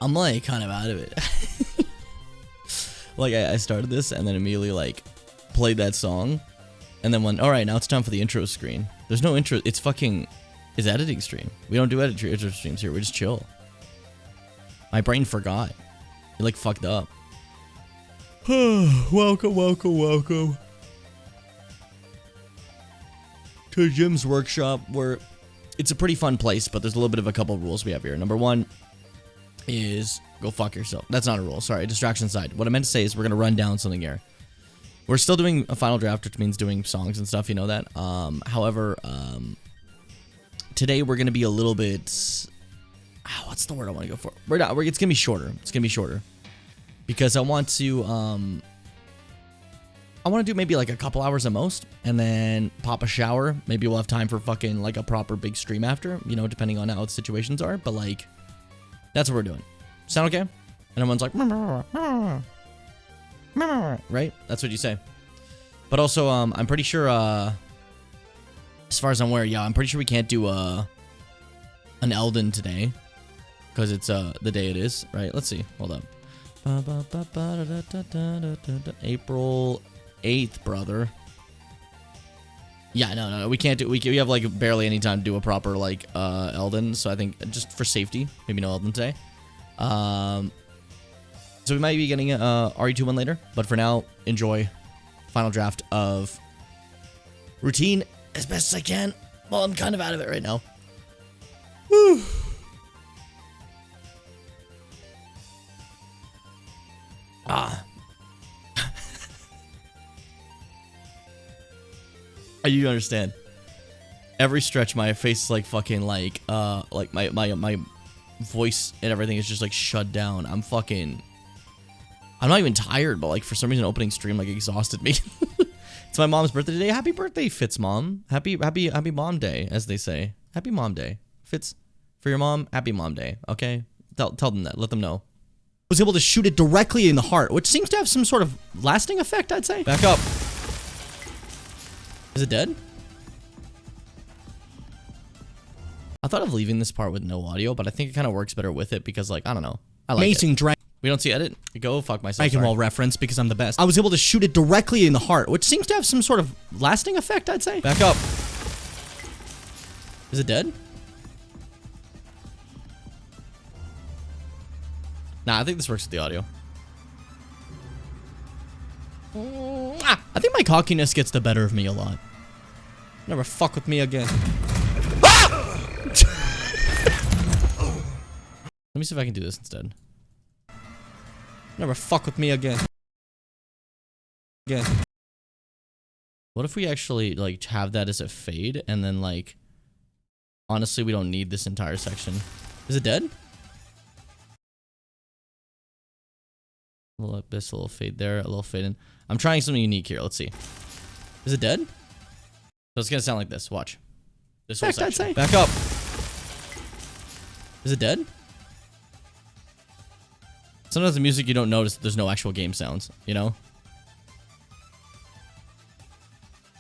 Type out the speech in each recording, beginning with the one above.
I'm like kind of out of it. Like I started this and then immediately like played that song and then went, all right, now it's time for the intro screen. There's no intro. It's editing stream. We don't do intro streams here. We just chill. My brain forgot. It like fucked up. Welcome to Jim's workshop, where it's a pretty fun place, but there's a little bit of a couple of rules we have here. Number one is go fuck yourself. That's not a rule. Sorry, distraction aside. What I meant to say is we're gonna run down something here. We're still doing a final draft, which means doing songs and stuff. You know that. However, today we're gonna be a little bit. What's the word I want to go for? It's gonna be shorter. It's gonna be shorter because I want to do maybe like a couple hours at most, and then pop a shower. Maybe we'll have time for fucking like a proper big stream after. You know, depending on how the situations are. But like, that's what we're doing. Sound okay? And everyone's like, right? That's what you say. But also, I'm pretty sure, as far as I'm aware, yeah, I'm pretty sure we can't do an Elden today. Because it's the day it is, right? Let's see. Hold up. April 8th, brother. Yeah, no. We can't do. We have like barely any time to do a proper like Elden. So I think just for safety, maybe no Elden today. So we might be getting RE21 later, but for now, enjoy final draft of Routine as best as I can. Well, I'm kind of out of it right now. Whew. You understand? Every stretch, my face is like fucking like my voice and everything is just like shut down. I'm not even tired, but like for some reason opening stream like exhausted me. It's my mom's birthday today. Happy birthday, Fitz mom. Happy mom day, as they say. Happy mom day. Fitz, for your mom, happy mom day. Okay? Tell them that. Let them know. I was able to shoot it directly in the heart, which seems to have some sort of lasting effect, I'd say. Back up. Is it dead? I thought of leaving this part with no audio, but I think it kind of works better with it because, like, I don't know. I like Amazing it. We don't see edit. Go fuck myself. Dragon Ball reference because I'm the best. I was able to shoot it directly in the heart, which seems to have some sort of lasting effect, I'd say. Back up. Is it dead? Nah, I think this works with the audio. I think my cockiness gets the better of me a lot. Never fuck with me again. Let me see if I can do this instead. Never fuck with me again. What if we actually like have that as a fade and then like honestly we don't need this entire section. Is it dead? A little abyss, a little fade there, a little fade in. I'm trying something unique here. Let's see. Is it dead? So it's gonna sound like this. Watch. This whole section. Back up. Is it dead? Sometimes the music you don't notice that there's no actual game sounds, you know?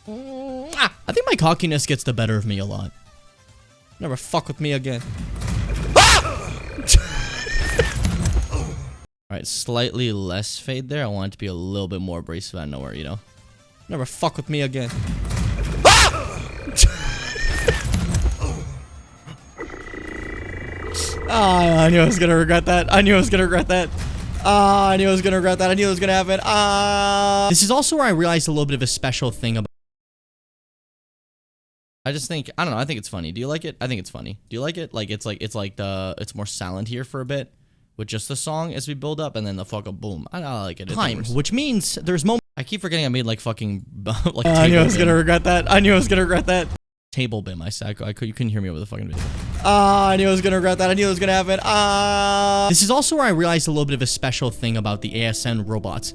I think my cockiness gets the better of me a lot. Never fuck with me again. Alright, slightly less fade there. I want it to be a little bit more abrasive out of nowhere, you know? Never fuck with me again. I knew I was gonna regret that. I knew I was gonna regret that. I knew I was gonna happen. This is also where I realized a little bit of a special thing about. I just think, I don't know, I think it's funny. Do you like it? I think it's funny. Do you like it? Like, it's more silent here for a bit with just the song as we build up and then the fucking boom. I like it. Time, which means there's moments. I keep forgetting I made like fucking, like I knew I was gonna regret that. Table BIM, I said. You couldn't hear me over the fucking video. I knew I was gonna regret that. I knew it was gonna happen. This is also where I realized a little bit of a special thing about the ASN robots.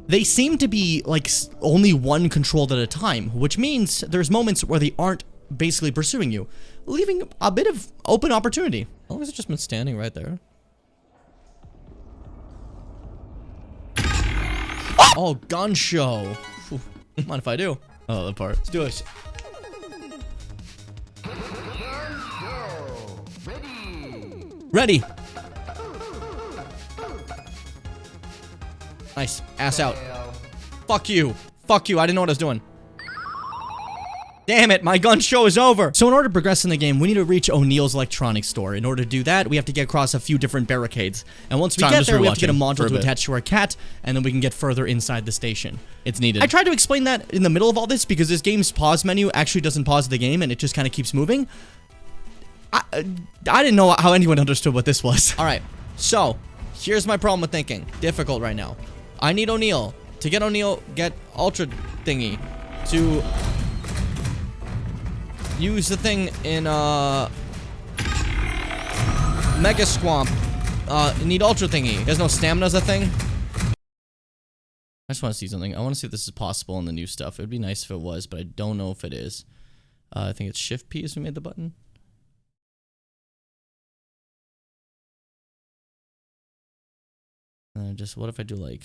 They seem to be like only one controlled at a time, which means there's moments where they aren't basically pursuing you, leaving a bit of open opportunity. How long has it just been standing right there? Oh, gun show. Mind if I do? Oh, the part. Let's do it. Ready. Nice. Ass out. Fuck you. Fuck you. I didn't know what I was doing. Damn it, my gun show is over. So in order to progress in the game, we need to reach O'Neill's electronics store. In order to do that, we have to get across a few different barricades. And once we get there, we have to get a module to attach to our cat, and then we can get further inside the station. It's needed. I tried to explain that in the middle of all this because this game's pause menu actually doesn't pause the game, and it just kind of keeps moving. I didn't know how anyone understood what this was. All right, so here's my problem with thinking. Difficult right now. I need O'Neill. To get O'Neill, get Ultra Thingy to use the thing in Mega Swamp. Need Ultra Thingy. There's no stamina as a thing. I just want to see something. I want to see if this is possible in the new stuff. It would be nice if it was, but I don't know if it is. I think it's Shift P as we made the button. Just what if I do like...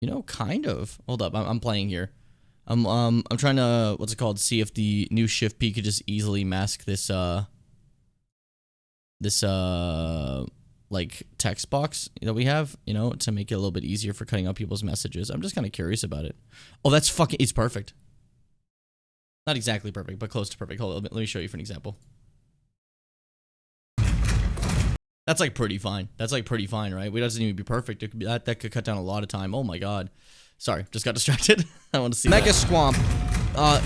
You know, kind of. Hold up, I'm playing here. I'm trying to, what's it called? See if the new Shift P could just easily mask this like text box that we have, you know, to make it a little bit easier for cutting out people's messages. I'm just kind of curious about it. Oh, that's fucking, it's perfect. Not exactly perfect, but close to perfect. Hold on, let me show you for an example. That's like pretty fine. That's like pretty fine, right? We doesn't even be perfect. It could be, that could cut down a lot of time. Oh my god. Sorry, just got distracted. I want to see Mega Swamp.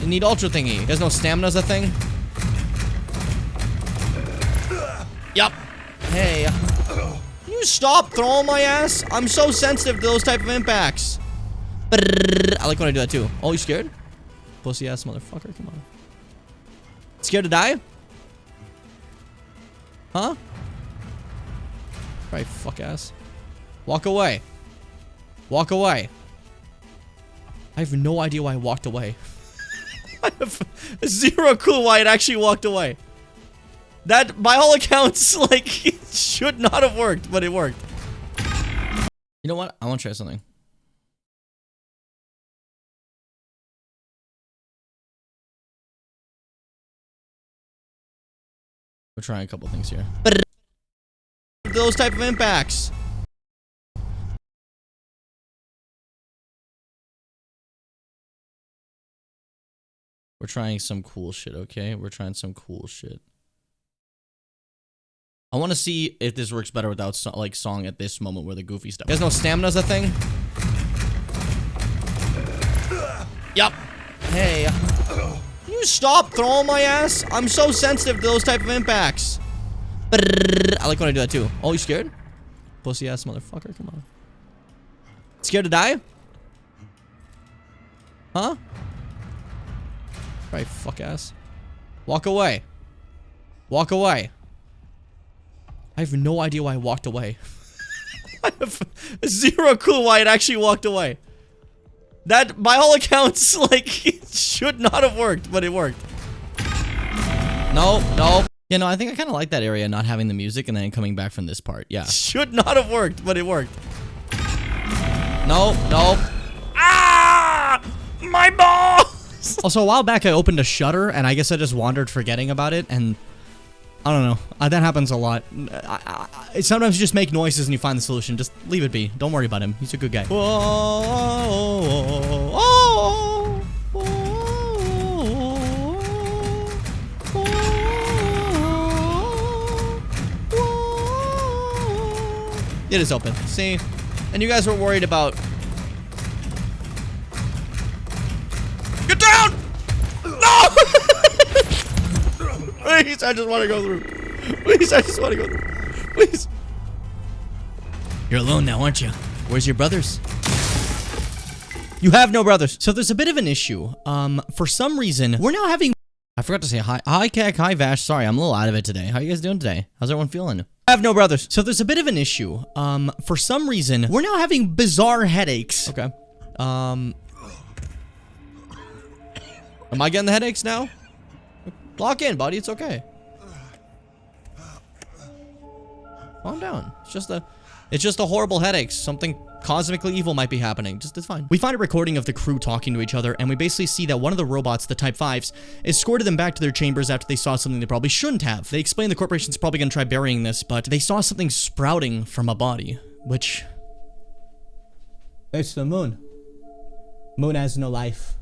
Need Ultra Thingy. There's no stamina as a thing. Yup. Hey. Can you stop throwing my ass? I'm so sensitive to those type of impacts. I like when I do that too. Oh, you scared? Pussy ass motherfucker. Come on. Scared to die? Huh? Right, fuck ass. Walk away. Walk away. I have no idea why I walked away. I have zero clue why it actually walked away. That, by all accounts, like, it should not have worked, but it worked. You know what? I want to try something. We're trying a couple things here. Those type of impacts. We're trying some cool shit, okay? We're trying some cool shit. I want to see if this works better without like song at this moment where the goofy stuff. There's no stamina as a thing. Yup. Hey. Can you stop throwing my ass? I'm so sensitive to those type of impacts. I like when I do that too. Oh, you scared? Pussy ass motherfucker. Come on. Scared to die? Huh? Right, fuck ass. Walk away. Walk away. I have no idea why I walked away. I have zero clue why it actually walked away. That, by all accounts, like, it should not have worked, but it worked. No, no. Yeah, no, I think I kind of like that area, not having the music and then coming back from this part. Yeah. Should not have worked, but it worked. No, no. Ah! My balls! Also, a while back, I opened a shutter, and I guess I just wandered forgetting about it, and I don't know. That happens a lot. Sometimes you just make noises and you find the solution. Just leave it be. Don't worry about him. He's a good guy. It is open. See? And you guys were worried about... Get down! No! Please, I just want to go through. Please, I just want to go through. Please. You're alone now, aren't you? Where's your brothers? You have no brothers. So there's a bit of an issue. For some reason, we're now having... I forgot to say hi. Hi, Kek. Hi, Vash. Sorry, I'm a little out of it today. How you guys doing today? How's everyone feeling? I have no brothers. So there's a bit of an issue. For some reason, we're now having bizarre headaches. Okay. Am I getting the headaches now? Lock in, buddy. It's okay. Calm down. It's just a horrible headache. Something cosmically evil might be happening. Just, it's fine. We find a recording of the crew talking to each other, and we basically see that one of the robots, the Type 5s, escorted them back to their chambers after they saw something they probably shouldn't have. They explain the corporation's probably gonna try burying this, but they saw something sprouting from a body, which... It's the moon. Moon has no life.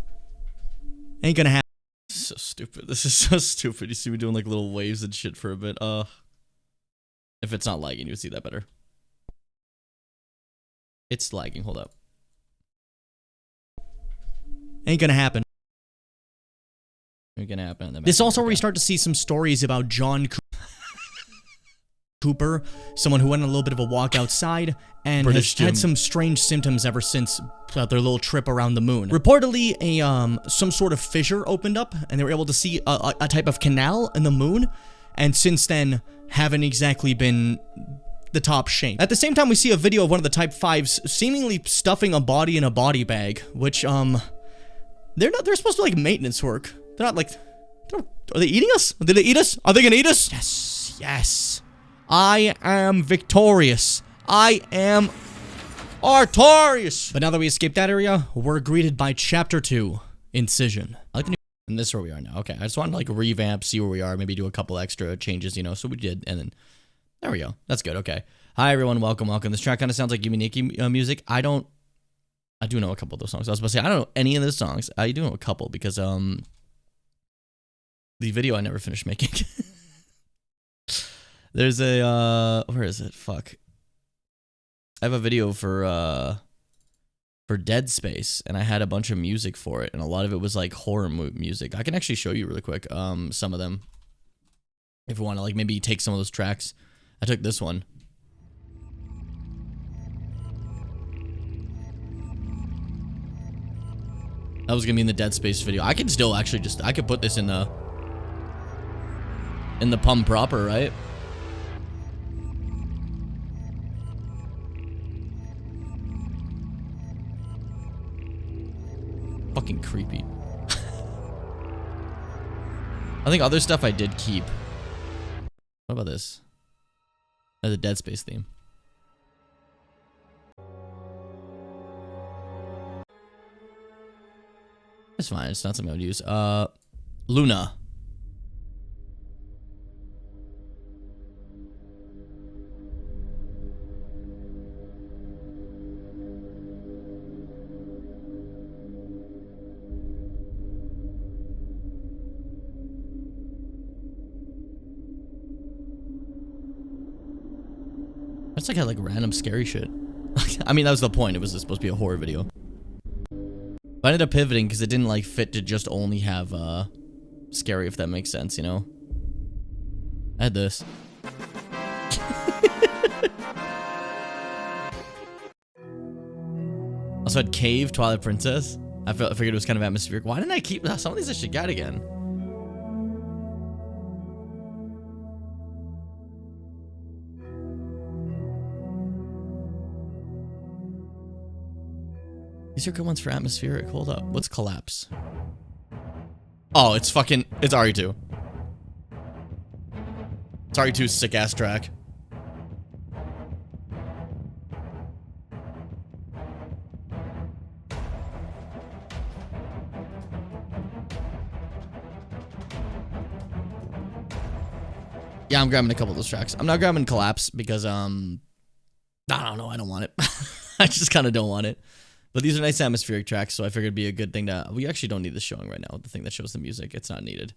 Ain't gonna happen. So stupid. This is so stupid. You see me doing like little waves and shit for a bit. If it's not lagging, you'll see that better. It's lagging. Hold up. Ain't gonna happen. Ain't gonna happen. This also where we start to see some stories about John Cooper, someone who went on a little bit of a walk outside and has had some strange symptoms ever since their little trip around the moon. Reportedly, some sort of fissure opened up, and they were able to see a type of canal in the moon, and since then haven't exactly been the top shape. At the same time, we see a video of one of the Type 5s seemingly stuffing a body in a body bag, which they're supposed to like maintenance work. They're not like, are they eating us? Did they eat us? Are they gonna eat us? Yes, yes. I am victorious. I am Artorious. But now that we escaped that area, we're greeted by Chapter 2, Incision. I like the new, and this is where we are now. Okay, I just wanted to like revamp, see where we are, maybe do a couple extra changes, you know, so we did, and then there we go. That's good, okay. Hi everyone, welcome. This track kind of sounds like Yuminiki music. I do know a couple of those songs. I was about to say, I don't know any of those songs. I do know a couple because, the video I never finished making. There's a, where is it? Fuck. I have a video for Dead Space, and I had a bunch of music for it, and a lot of it was like horror music. I can actually show you really quick, some of them. If you want to like maybe take some of those tracks. I took this one. That was gonna be in the Dead Space video. I can still actually just, I could put this in the PUM proper, right? Fucking creepy. I think other stuff I did keep. What about this? That's a Dead Space theme. It's fine. It's not something I would use. Luna. That's like had like random scary shit. I mean, that was the point. It was supposed to be a horror video. But I ended up pivoting because it didn't like fit to just only have scary, if that makes sense, you know? I had this. Also had Cave, Twilight Princess. I figured it was kind of atmospheric. Why didn't I keep some of these? I should get again. These are good ones for atmospheric. Hold up. What's Collapse? Oh, it's fucking... It's RE2. It's RE2's sick-ass track. Yeah, I'm grabbing a couple of those tracks. I'm not grabbing Collapse because, I don't know. I don't want it. I just kind of don't want it. But these are nice atmospheric tracks, so I figured it'd be a good thing to... We actually don't need this showing right now, the thing that shows the music. It's not needed.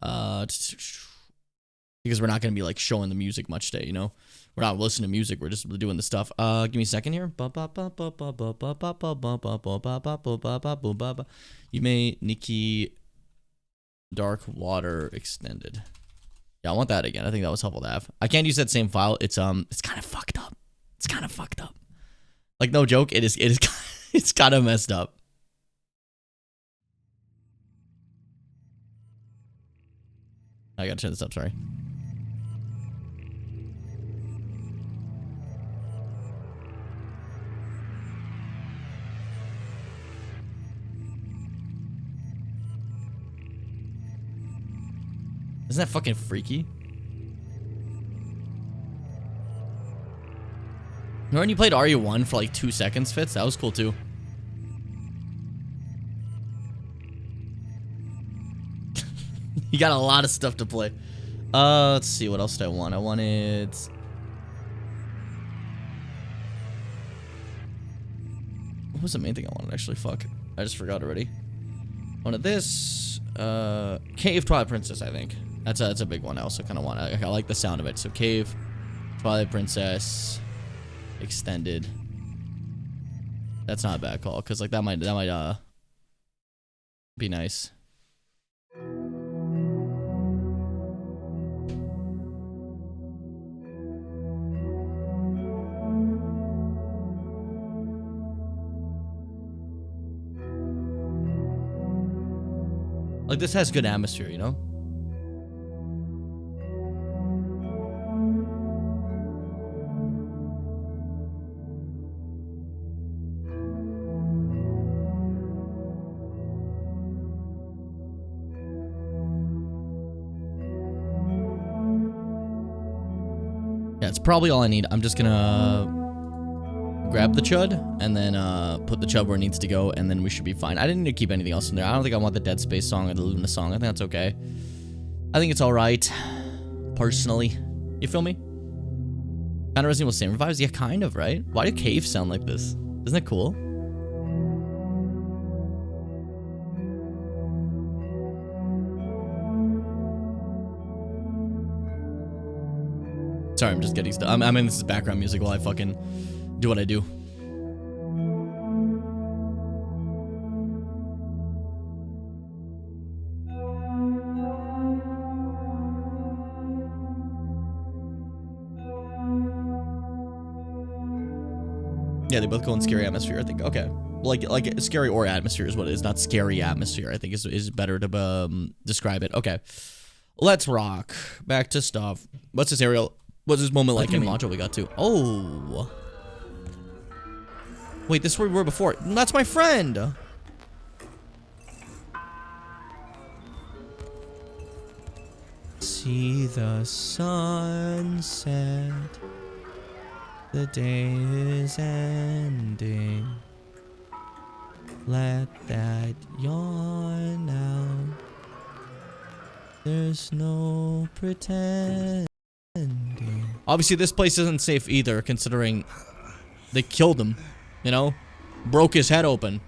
Because we're not going to be, like, showing the music much today, you know? We're not listening to music, we're just doing the stuff. Give me a second here. Yume Nikki Dark Water Extended. Yeah, I want that again. I think that was helpful to have. I can't use that same file. It's kind of fucked up. It's kind of fucked up. Like, no joke, it is it's kind of messed up. I gotta turn this up, sorry. Isn't that fucking freaky? Remember when you played RE1 for like 2 seconds, Fitz? That was cool too. You got a lot of stuff to play. Let's see, what else did I want? I wanted... What was the main thing I wanted, actually? Fuck. I just forgot already. I wanted this. Cave Twilight Princess, I think. That's a big one. I also kind of want. I like the sound of it. So Cave, Twilight Princess, Extended. That's not a bad call, because like that might be nice. Like, this has good atmosphere, you know? Yeah, it's probably all I need. I'm just gonna grab the chud and then put the chud where it needs to go, and then we should be fine. I didn't need to keep anything else in there. I don't think I want the Dead Space song or the Luna song. I think that's okay. I think it's all right, personally. You feel me? Kind of Resident Evil Sam vibes? Yeah, kind of, right? Why do caves sound like this? Isn't it cool? Sorry, I'm just getting stuff. I mean, this is background music while I fucking do what I do. Yeah, they both go in scary atmosphere, I think. Okay. Like scary or atmosphere is what it is, not scary atmosphere, I think is better to describe it. Okay. Let's rock. Back to stuff. What's this area? What's this moment like in module we got to? Oh. Wait, this is where we were before. That's my friend. See the sunset. The day is ending. Let that yawn out. There's no pretending. Obviously, this place isn't safe either, considering they killed him. You know? Broke his head open.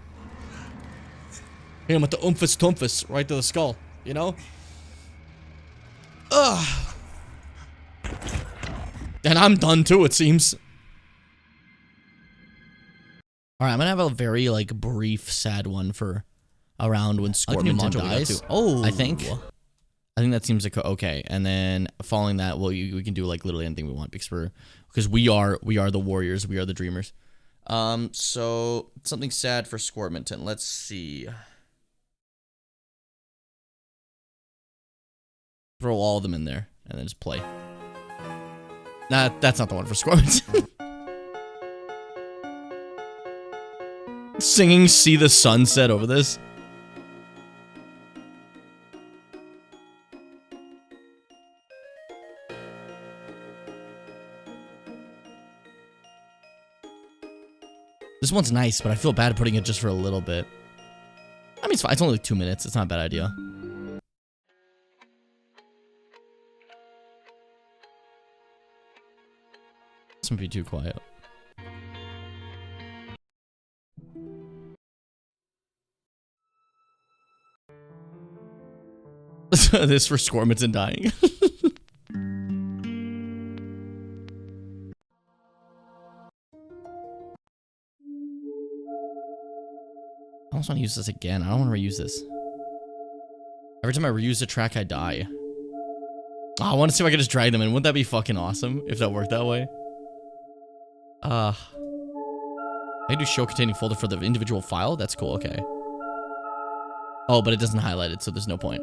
Hit him with the oomphless toomphus right to the skull. You know? Ugh. And I'm done too, it seems. Alright, I'm gonna have a very, like, brief, sad one for around when Scorpion dies. Oh, I think that seems like okay. And then following that, well, we can do like literally anything we want because we are the warriors, we are the dreamers. So something sad for Scorpion. Let's see. Throw all of them in there and then just play. Nah, that's not the one for Scorpion. Singing "See the Sunset" over this. This one's nice, but I feel bad putting it just for a little bit. I mean, it's fine. It's only like 2 minutes. It's not a bad idea. This might be too quiet. This for Scorpion dying. I almost want to use this again. I don't want to reuse this. Every time I reuse a track, I die. Oh, I want to see if I can just drag them in. Wouldn't that be fucking awesome if that worked that way? I do show containing folder for the individual file. That's cool. Okay. Oh, but it doesn't highlight it, so there's no point.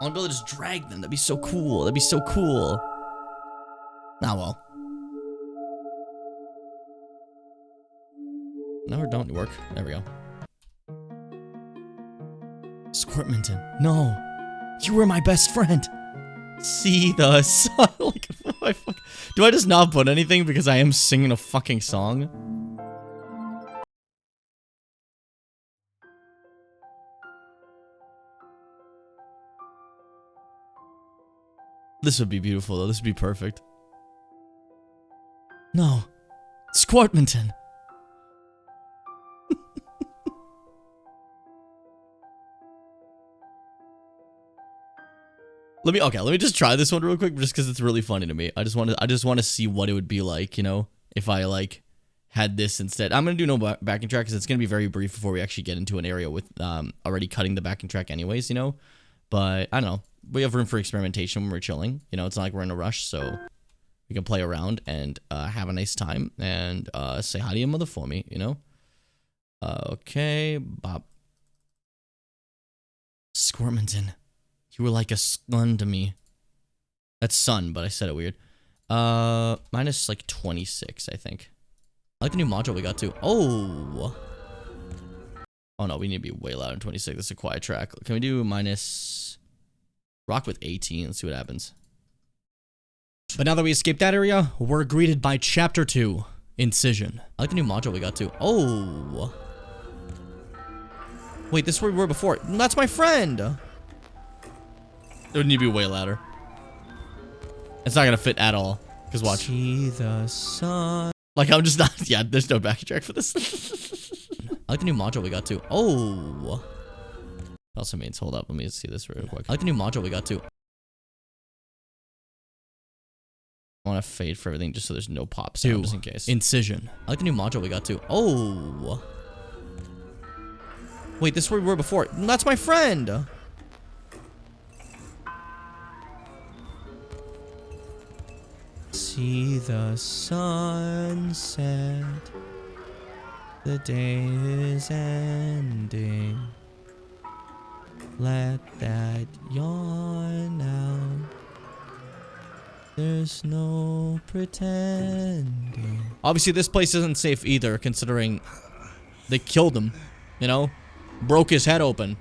I want to be able to just drag them. That'd be so cool. That'd be so cool. Ah, well. No, it don't work. There we go. Squirtminton. No. You were my best friend. See the sun. Like, do I just not put anything because I am singing a fucking song? This would be beautiful though. This would be perfect. No. Squartminton. Let me just try this one real quick just because it's really funny to me. I just want to see what it would be like, you know, if I like had this instead. I'm gonna do no backing track because it's gonna be very brief before we actually get into an area with already cutting the backing track anyways, you know. But I don't know. We have room for experimentation when we're chilling. You know, it's not like we're in a rush, so we can play around and have a nice time and say hi to your mother for me, you know. Okay, Bob. Squirminton. You were like a son to me. That's son, but I said it weird. Minus like 26, I think. I like the new module we got too. Oh. Oh no, we need to be way louder than 26. That's a quiet track. Can we do minus... Rock with 18. Let's see what happens. But now that we escaped that area, we're greeted by Chapter 2, Incision. I like the new module we got too. Oh. Wait, this is where we were before. That's my friend. It would need to be way louder. It's not gonna fit at all. Cause watch. See the sun. Like I'm just not. Yeah, there's no backing track for this. I like the new module we got too. Oh. Also means hold up. Let me see this real quick. I like the new module we got too. I want to fade for everything just so there's no pop sound just in case. Incision. I like the new module we got too. Oh. Wait, this is where we were before. That's my friend. See the sunset. The day is ending. Let that yawn out. There's no pretending. Obviously, this place isn't safe either, considering they killed him. You know? Broke his head open.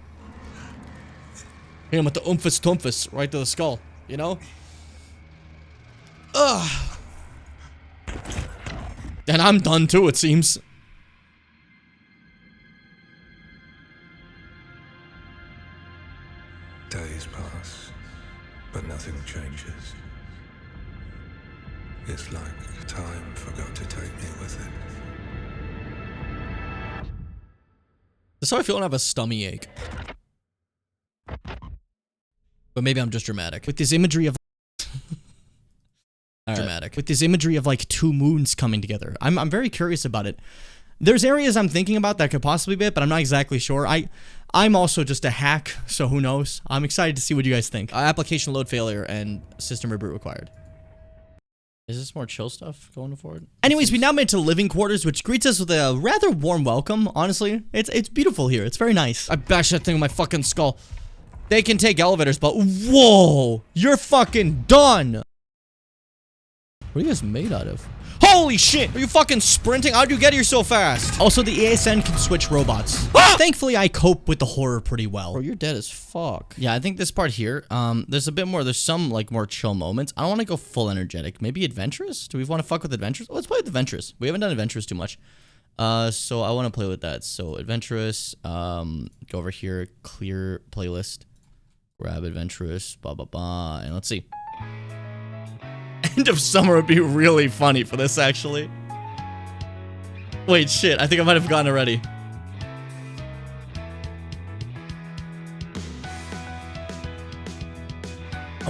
Hit him with the oomphless toomphus right to the skull. You know? Ugh. And I'm done too, it seems. Days pass, but nothing changes. It's like time forgot to take me with it. That's how I feel when I have a stomach ache. But maybe I'm just dramatic. With this imagery of Dramatic. With this imagery of like two moons coming together. I'm very curious about it. There's areas I'm thinking about that could possibly be it, but I'm not exactly sure. I'm also just a hack, so who knows? I'm excited to see what you guys think. Application load failure and system reboot required. Is this more chill stuff going forward? Anyways, we now made it to living quarters, which greets us with a rather warm welcome, honestly. It's beautiful here. It's very nice. I bashed that thing with my fucking skull. They can take elevators, but whoa! You're fucking done! What are you guys made out of? Holy shit! Are you fucking sprinting? How'd you get here so fast? Also, the ASN can switch robots. Ah! Thankfully, I cope with the horror pretty well. Bro, you're dead as fuck. Yeah, I think this part here, there's a bit more, there's some, like, more chill moments. I don't want to go full energetic. Maybe adventurous? Do we want to fuck with adventurous? Let's play with adventurous. We haven't done adventurous too much. So I want to play with that. So adventurous, go over here, clear playlist, grab adventurous, blah, blah, blah, and let's see. End of summer would be really funny for this, actually. Wait, shit. I think I might have gotten it ready.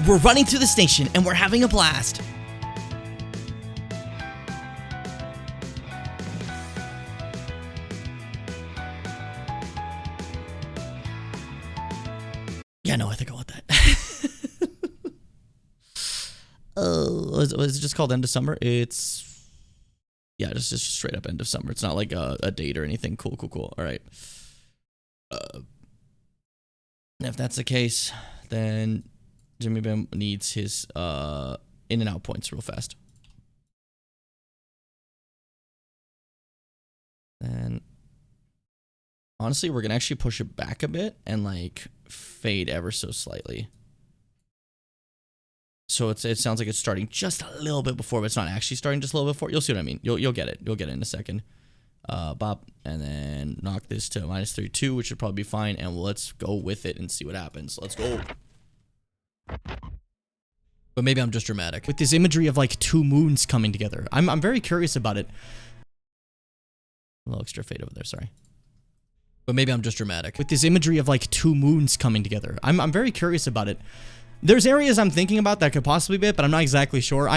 We're running to the station, and we're having a blast. Yeah, no, I think I want that. Was it just called End of Summer? It's... Yeah, just straight up End of Summer. It's not like a date or anything. Cool. All right. If that's the case, then Jimmy Bam needs his in and out points real fast. And honestly, we're gonna actually push it back a bit and like fade ever so slightly. So it sounds like it's starting just a little bit before, but it's not actually starting just a little bit before. You'll see what I mean. You'll get it. You'll get it in a second. Bop, and then knock this to -32, which should probably be fine. And let's go with it and see what happens. Let's go. But maybe I'm just dramatic. With this imagery of like two moons coming together. I'm very curious about it. A little extra fade over there, sorry. But maybe I'm just dramatic. With this imagery of like two moons coming together. I'm very curious about it. There's areas I'm thinking about that could possibly be it, but I'm not exactly sure.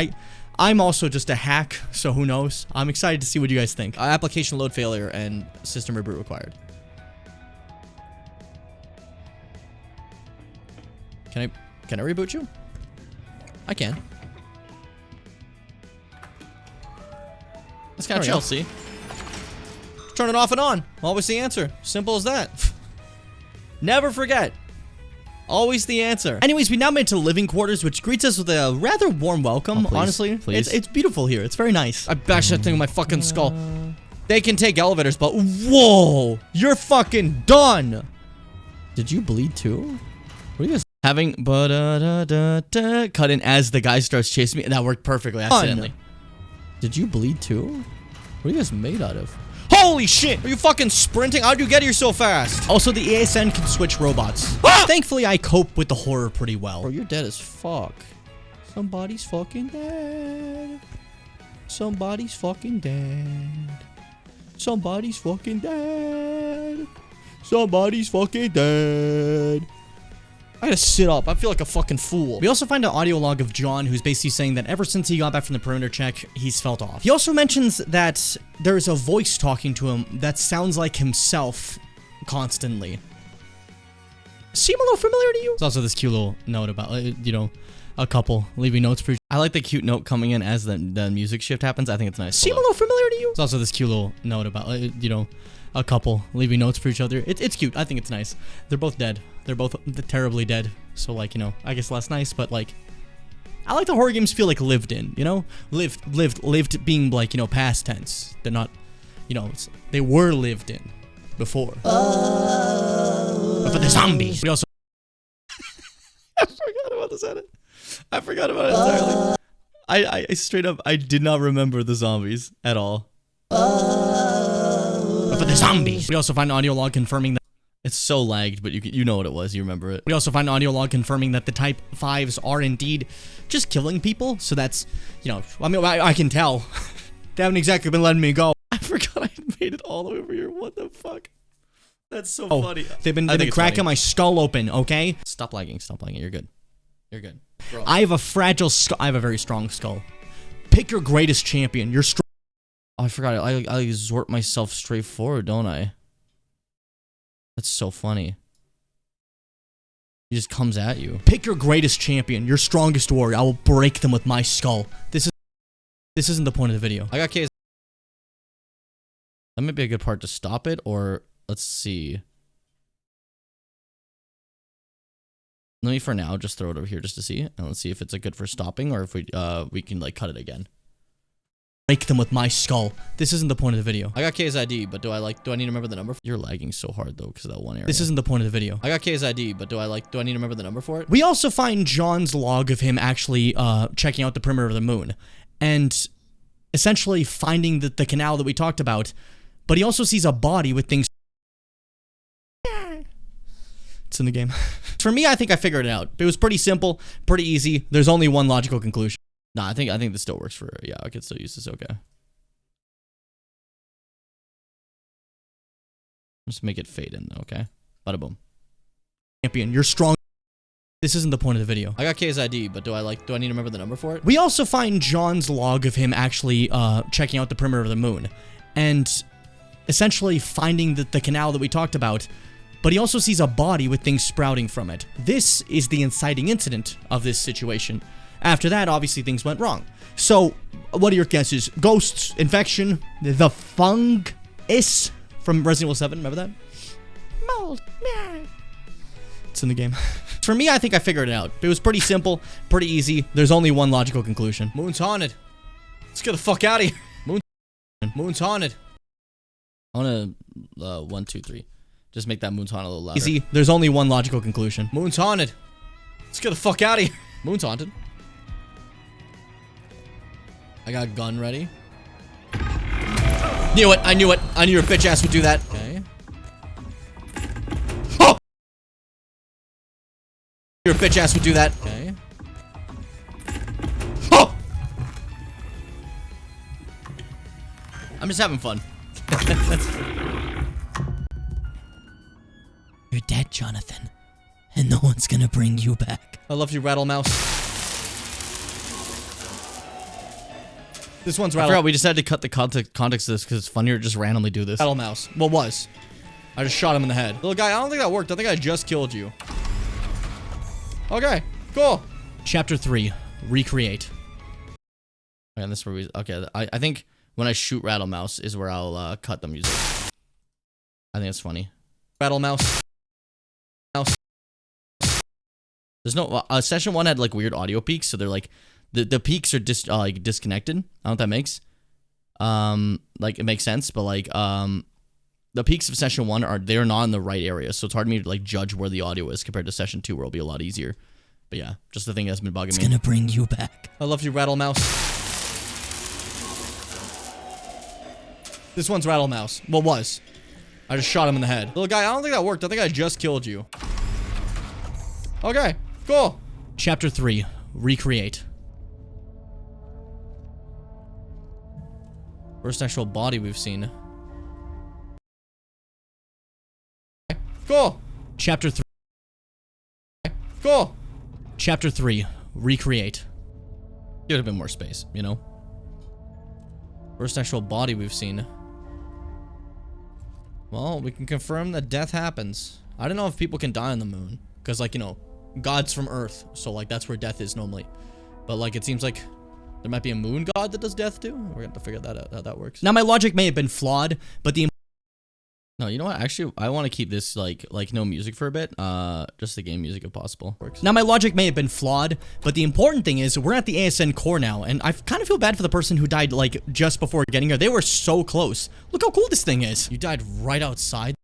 I'm also just a hack, so who knows? I'm excited to see what you guys think. Application load failure and system reboot required. Can I reboot you? I can. That's kind of chill, see? Turn it off and on. Always the answer. Simple as that. Never forget. Always the answer. Anyways, we now made it to the living quarters, which greets us with a rather warm welcome, Oh, please, honestly. please. It's beautiful here. It's very nice. I bashed that thing with my fucking skull. They can take elevators, but whoa! You're fucking done! Did you bleed too? What are you guys having? Cut in as the guy starts chasing me, and that worked perfectly accidentally. Did you bleed too? What are you guys made out of? Holy shit! Are you fucking sprinting? How'd you get here so fast? Also, the ASN can switch robots. Ah! Thankfully, I cope with the horror pretty well. Bro, you're dead as fuck. Somebody's fucking dead. Somebody's fucking dead. Somebody's fucking dead. Somebody's fucking dead. I gotta sit up. I feel like a fucking fool. We also find an audio log of John, who's basically saying that ever since he got back from the perimeter check, he's felt off. He also mentions that there's a voice talking to him that sounds like himself constantly. Seem a little familiar to you? There's also this cute little note about, you know, a couple leaving notes for. I like the cute note coming in as the music shift happens. I think it's nice. Seem a little familiar to you? There's also this cute little note about, you know, a couple leaving notes for each other. It's cute. I think it's nice. They're both dead. They're both terribly dead. So, like, you know, I guess less nice, but, like, I like the horror games feel like lived in, you know? Lived being, like, you know, past tense. They're not, you know, they were lived in before. But for the zombies. We also... I forgot about this edit. I forgot about it entirely. I straight up, I did not remember the zombies at all. But for the zombies. We also find an audio log confirming that... It's so lagged, but you know what it was. You remember it. We also find an audio log confirming that the Type 5s are indeed just killing people. So that's, you know, I mean, I can tell. They haven't exactly been letting me go. I forgot I made it all the way over here. What the fuck? That's so funny. They've been cracking my skull open, okay? Stop lagging. Stop lagging. You're good. You're good. Bro. I have a fragile skull. I have a very strong skull. Pick your greatest champion. You're strong. Oh, I forgot. I exhort myself straight forward, don't I? That's so funny. He just comes at you. Pick your greatest champion, your strongest warrior. I will break them with my skull. This isn't the point of the video. I got K's. That might be a good part to stop it, or let's see. Let me for now just throw it over here just to see, and let's see if it's a good for stopping, or if we can like cut it again. Break them with my skull. This isn't the point of the video. I got K's ID, but do I need to remember the number? You're lagging so hard though, because of that one area. This isn't the point of the video. I got K's ID, but do I need to remember the number for it? We also find John's log of him actually checking out the perimeter of the moon, and essentially finding the canal that we talked about, but he also sees a body with things. It's in the game. For me, I think I figured it out. It was pretty simple, pretty easy. There's only one logical conclusion. Nah, I think this still works for, yeah, I could still use this, okay. Just make it fade in, okay? Bada boom. Champion, you're strong. This isn't the point of the video. I got K's ID, but do I need to remember the number for it? We also find John's log of him actually checking out the perimeter of the moon, and essentially finding the canal that we talked about, but he also sees a body with things sprouting from it. This is the inciting incident of this situation. After that, obviously, things went wrong. So, what are your guesses? Ghosts, infection, the fungus from Resident Evil 7, remember that? Mold. It's in the game. For me, I think I figured it out. It was pretty simple, pretty easy. There's only one logical conclusion. Moon's haunted. Let's get the fuck out of here. Moon's haunted. I want to, 1, 2, 3. Just make that Moon's haunted a little louder. Easy. There's only one logical conclusion. Moon's haunted. Let's get the fuck out of here. Moon's haunted. I got a gun ready. Knew it. I knew it. I knew your bitch ass would do that. Okay. Oh! Your bitch ass would do that. Okay. Oh! I'm just having fun. You're dead, Jonathan. And no one's gonna bring you back. I love you, Rattle Mouse. This one's I Rattle. forgot we decided to cut the context of this because it's funnier to just randomly do this. Rattle Mouse. What was? I just shot him in the head. Little guy, I don't think that worked. I think I just killed you. Okay, cool. Chapter 3. Recreate. And this is where we... Okay, I think when I shoot Rattle Mouse is where I'll cut the music. I think it's funny. Rattle Mouse. There's no... session 1 had like weird audio peaks, so they're like... The peaks are like disconnected. I don't know what that makes. Like it makes sense, but like the peaks of session 1 they're not in the right area, so it's hard for me to like judge where the audio is compared to session 2, where it'll be a lot easier. But yeah, just the thing that's been bugging me. It's gonna bring you back. I love you, Rattle Mouse. This one's Rattle Mouse. What was? I just shot him in the head. Little guy, I don't think that worked. I think I just killed you. Okay, cool. Chapter 3. Recreate. First actual body we've seen. Cool. Chapter 3. Cool. Chapter 3. Recreate. Give it a bit more space, you know? First actual body we've seen. Well, we can confirm that death happens. I don't know if people can die on the moon. Because, like, you know, God's from Earth. So, like, that's where death is normally. But, like, it seems like there might be a moon god that does death too. We're gonna have to figure that out, how that works. Now, my logic may have been flawed, but the... No, you know what? Actually, I want to keep this like no music for a bit. Just the game music if possible. Works. Now, my logic may have been flawed, but the important thing is we're at the ASN core now, and I kind of feel bad for the person who died like just before getting here. They were so close. Look how cool this thing is. You died right outside.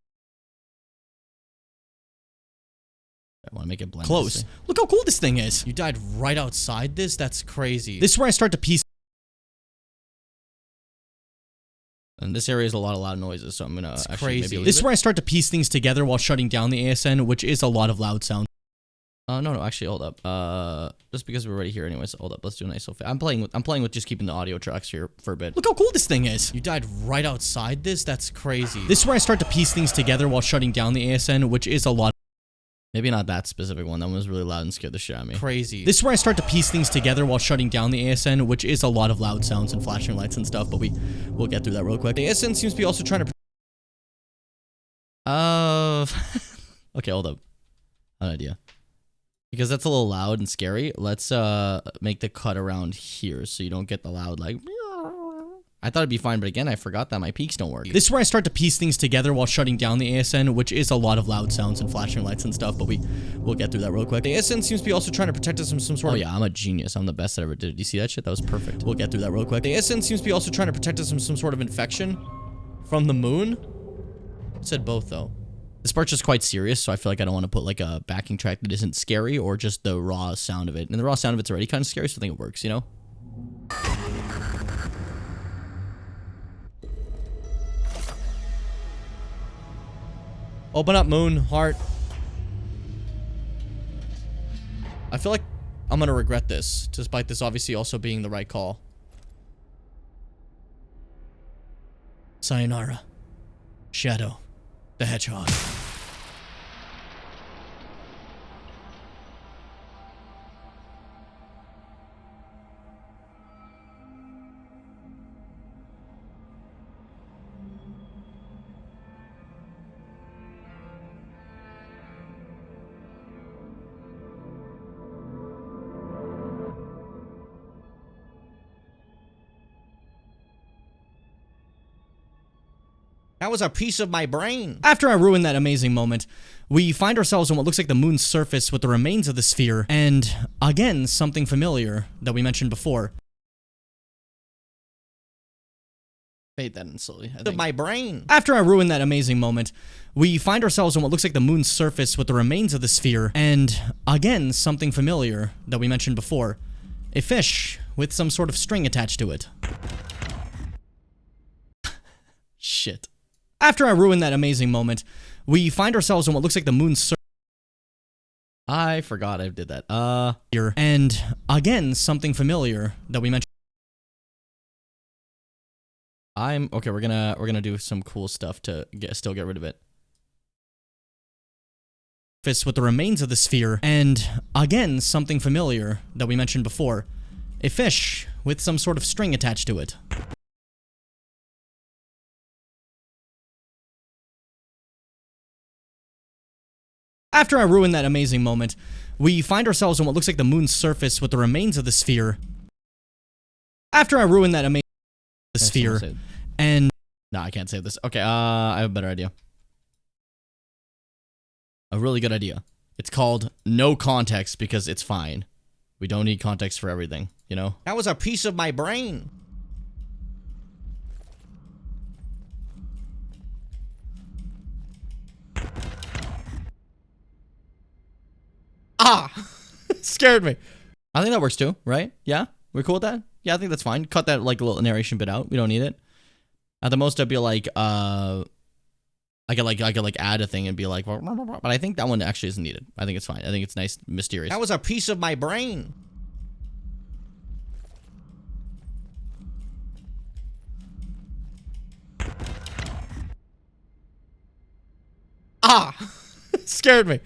I want to make it blend. Close. Look how cool this thing is. You died right outside this? That's crazy. This is where I start to piece. And this area is a lot of loud noises, so I'm gonna actually crazy. maybe leave This is it. where I start to piece things together while shutting down the ASN, which is a lot of loud sound. No, actually, hold up. Just because we're already here anyways, hold up. Let's do a nice little... I'm playing with just keeping the audio tracks here for a bit. Look how cool this thing is. You died right outside this? That's crazy. This is where I start to piece things together while shutting down the ASN, which is a lot. Maybe not that specific one. That one was really loud and scared the shit out of me. Crazy. This is where I start to piece things together while shutting down the ASN, which is a lot of loud sounds and flashing lights and stuff, but we'll get through that real quick. The ASN seems to be also trying to... Okay, hold up. An idea. Because that's a little loud and scary, let's make the cut around here so you don't get the loud like... I thought it'd be fine, but again, I forgot that my peaks don't work. This is where I start to piece things together while shutting down the ASN, which is a lot of loud sounds and flashing lights and stuff, but we'll get through that real quick. The ASN seems to be also trying to protect us from some sort of... Oh yeah, I'm a genius. I'm the best that ever did. You see that shit? That was perfect. We'll get through that real quick. The ASN seems to be also trying to protect us from some sort of infection from the moon. It said both, though. This part's just quite serious, so I feel like I don't want to put like a backing track that isn't scary or just the raw sound of it. And the raw sound of it's already kind of scary, so I think it works, you know? Open up, moon, heart. I feel like I'm gonna regret this, despite this obviously also being the right call. Sayonara. Shadow the Hedgehog. That was a piece of my brain. After I ruined that amazing moment, we find ourselves on what looks like the moon's surface with the remains of the sphere, and again, something familiar that we mentioned before. Fade that in slowly. Of my brain. After I ruined that amazing moment, we find ourselves on what looks like the moon's surface with the remains of the sphere, and again, something familiar that we mentioned before. A fish with some sort of string attached to it. Shit. After I ruin that amazing moment, we find ourselves in what looks like the moon's surface. I forgot I did that. Here, and again, something familiar that we mentioned. Okay, we're gonna do some cool stuff to still get rid of it. With the remains of the sphere, and again, something familiar that we mentioned before. A fish with some sort of string attached to it. After I ruin that amazing moment, we find ourselves on what looks like the moon's surface with the remains of the sphere. After I ruin that amazing sphere, and no, I can't save this. Okay, I have a better idea. A really good idea. It's called no context because it's fine. We don't need context for everything, you know? that was a piece of my brain. Scared me. I think that works too, right? Yeah? We're cool with that? Yeah, I think that's fine. Cut that like little narration bit out. We don't need it. At the most, I'd be like, I could like add a thing and be like, but I think that one actually isn't needed. I think it's fine. I think it's nice, mysterious. That was a piece of my brain. Scared me.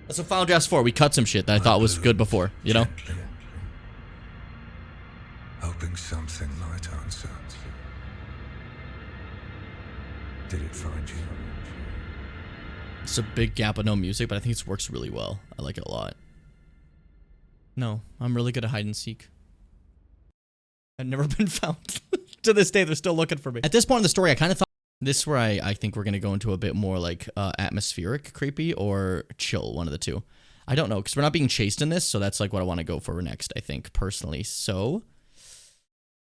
That's what Final Draft 4. We cut some shit that I thought was good before, you know? Gently, hoping something might answer. Did it find you? It's a big gap of no music, but I think it works really well. I like it a lot. No, I'm really good at hide and seek. I've never been found. To this day, they're still looking for me. At this point in the story, I kind of thought This is where I think we're going to go into a bit more like atmospheric creepy or chill, one of the two. I don't know, because we're not being chased in this, so that's like what I want to go for next, I think, personally. So,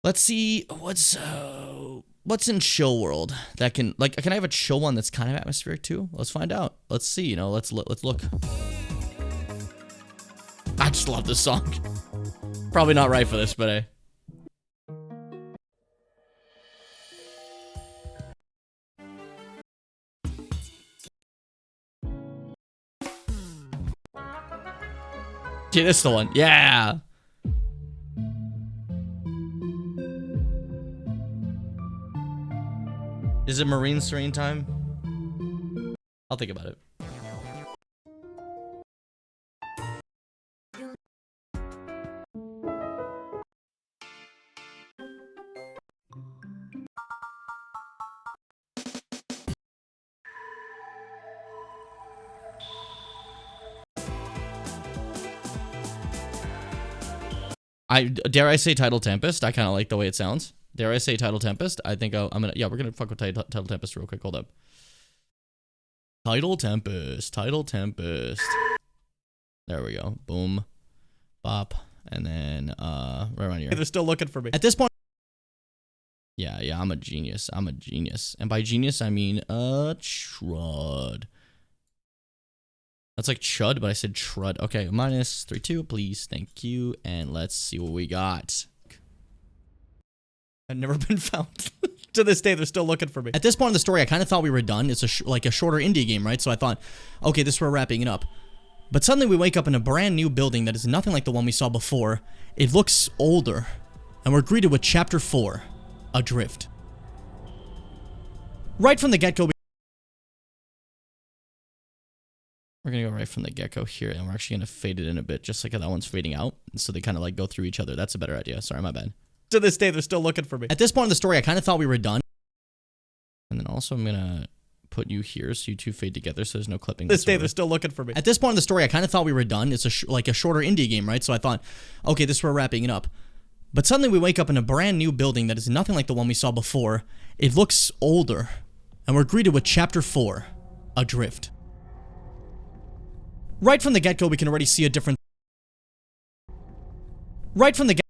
let's see what's in chill world that can, like, can I have a chill one that's kind of atmospheric too? Let's find out. Let's see, you know, let's look. I just love this song. Probably not right for this, but yeah, this is the one. Yeah. Is it Marine Serene time? I'll think about it. Dare I say Tidal Tempest? I kind of like the way it sounds. Dare I say Tidal Tempest? I think I'm gonna, yeah, we're gonna fuck with Tidal Tempest real quick. Hold up. Tidal Tempest. There we go. Boom. Bop. And then, right around here. they're still looking for me. At this point, Yeah, I'm a genius. And by genius, I mean, trud. That's like chud, but I said trud. Okay, minus 3-2, please. Thank you. And let's see what we got. I've never been found. To this day, they're still looking for me. At this point in the story, I kind of thought we were done. It's like a shorter indie game, right? So I thought, okay, this is where we're wrapping it up. But suddenly we wake up in a brand new building that is nothing like the one we saw before. It looks older. And we're greeted with Chapter 4, Adrift. Right from the get-go, We're going to go right from the get-go here, and we're actually going to fade it in a bit, just like how that one's fading out. So they kind of like go through each other. That's a better idea. Sorry, my bad. to this day, they're still looking for me. At this point in the story, I kind of thought we were done. And then also I'm going to put you here so you two fade together so there's no clipping. This day, they're still looking for me. At this point in the story, I kind of thought we were done. It's like a shorter indie game, right? So I thought, okay, this is where we're wrapping it up. But suddenly we wake up in a brand new building that is nothing like the one we saw before. It looks older. And we're greeted with Chapter 4, Adrift. Right from the get-go, we can already see a different... Right from the get...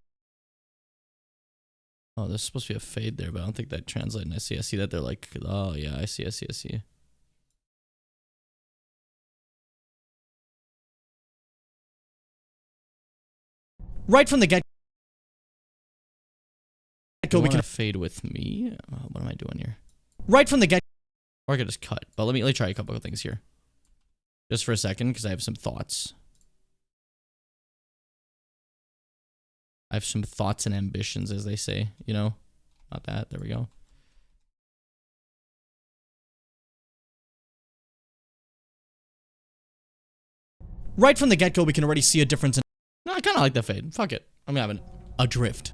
Oh, there's supposed to be a fade there, but I don't think that translated. I see that they're like, oh yeah, I see. Right from the get-go, we can fade with me. What am I doing here? Right from the get. Or I could just cut. But let me try a couple of things here. Just for a second, because I have some thoughts. I have some thoughts and ambitions, as they say, you know? Not that. There we go. Right from the get-go, we can already see a difference in. No, I kind of like that fade. Fuck it. I'm having a drift.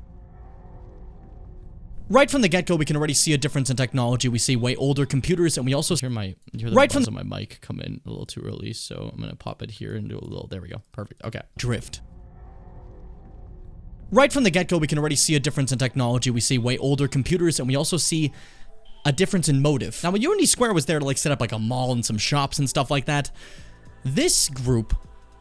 Right from the get-go, we can already see a difference in technology. We see way older computers, and we also hear the right buzz of my mic come in a little too early, so I'm gonna pop it here and do a little. There we go. Perfect. Okay. Drift. Right from the get-go, we can already see a difference in technology. We see way older computers, and we also see a difference in motive. Now, when Unity Square was there to like set up like a mall and some shops and stuff like that, this group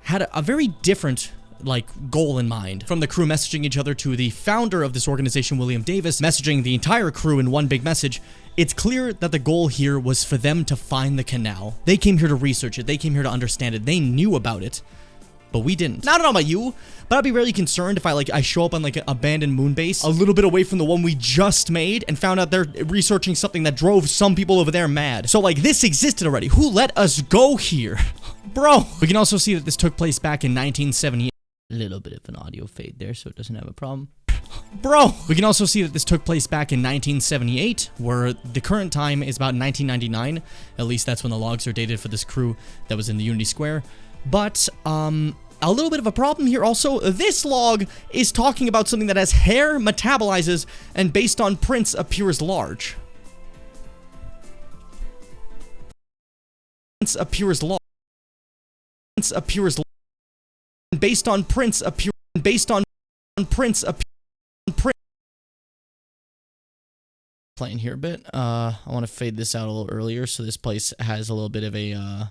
had a very different like goal in mind. From the crew messaging each other to the founder of this organization, William Davis, messaging the entire crew in one big message, it's clear that the goal here was for them to find the canal. They came here to research it. They came here to understand it. They knew about it, but we didn't. Now, I don't know about you, but I'd be really concerned if I show up on like an abandoned moon base a little bit away from the one we just made and found out they're researching something that drove some people over there mad. So like this existed already. Who let us go here? Bro. We can also see that this took place back in 1978. A little bit of an audio fade there, so it doesn't have a problem. Bro! We can also see that this took place back in 1978, where the current time is about 1999. At least that's when the logs are dated for this crew that was in the Unity Square. But, a little bit of a problem here also. This log is talking about something that has hair, metabolizes, and based on prints appears large. Appears large. Appears large. Based on prints appear. Based on prints appear. Playing here a bit. I want to fade this out a little earlier so this place has a little bit of a.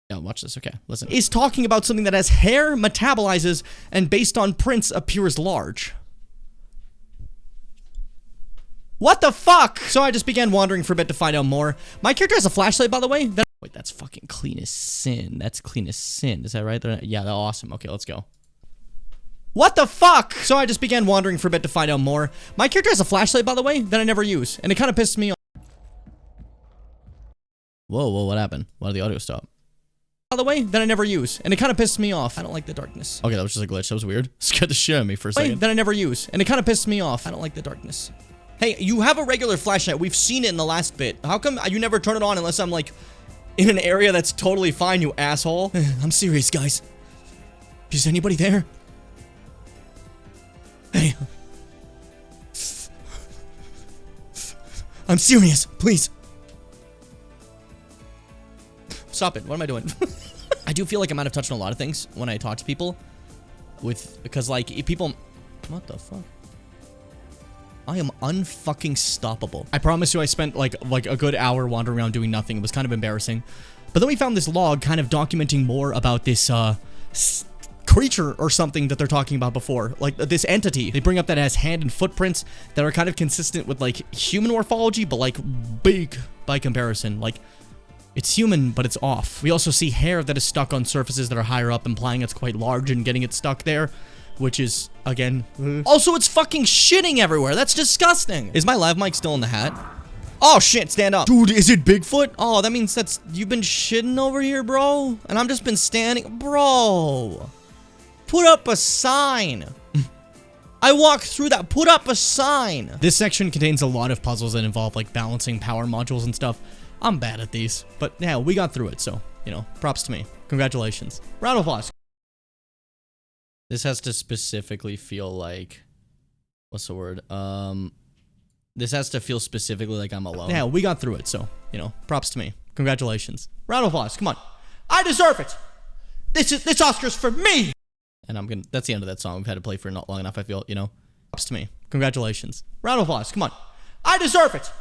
Yeah, watch this. Okay, listen. Is talking about something that has hair, metabolizes, and based on prints appears large. What the fuck? So I just began wandering for a bit to find out more. My character has a flashlight, by the way. Wait, that's fucking clean as sin. That's clean as sin. Is that right? Yeah, that's awesome. Okay, let's go. What the fuck? So I just began wandering for a bit to find out more. My character has a flashlight, by the way, that I never use, and it kind of pisses me off. Whoa, what happened? Why did the audio stop? By the way, that I never use, and it kind of pisses me off. I don't like the darkness. Okay, that was just a glitch. That was weird. Scared the shit out of me for a second. That I never use, and it kind of pisses me off. I don't like the darkness. Hey, you have a regular flashlight. We've seen it in the last bit. How come you never turn it on unless I'm like in an area that's totally fine, you asshole? I'm serious, guys. Is anybody there? Hey. I'm serious, please. Stop it. What am I doing? I do feel like I might have touched on a lot of things when I talk to people. Because like, if people... What the fuck? I am unfucking stoppable. I promise you I spent like a good hour wandering around doing nothing. It was kind of embarrassing. But then we found this log kind of documenting more about this creature or something that they're talking about before. Like this entity. They bring up that it has hand and footprints that are kind of consistent with like human morphology, but like big by comparison. Like it's human, but it's off. We also see hair that is stuck on surfaces that are higher up, implying it's quite large and getting it stuck there. Which is, again... Also, it's fucking shitting everywhere. That's disgusting. Is my lav mic still in the hat? Oh, shit. Stand up. Dude, is it Bigfoot? Oh, that means that's... You've been shitting over here, bro? And I've just been standing... Bro. Put up a sign. I walked through that. Put up a sign. This section contains a lot of puzzles that involve, like, balancing power modules and stuff. I'm bad at these. But, yeah, we got through it, so, you know, props to me. Congratulations. Round of applause. This has to specifically feel like, what's the word? This has to feel specifically like I'm alone. Yeah, we got through it, so, you know, props to me. Congratulations. Round of applause, come on. I deserve it! This Oscar's for me! And that's the end of that song. We've had to play for not long enough, I feel, you know. Props to me. Congratulations. Round of applause, come on. I deserve it!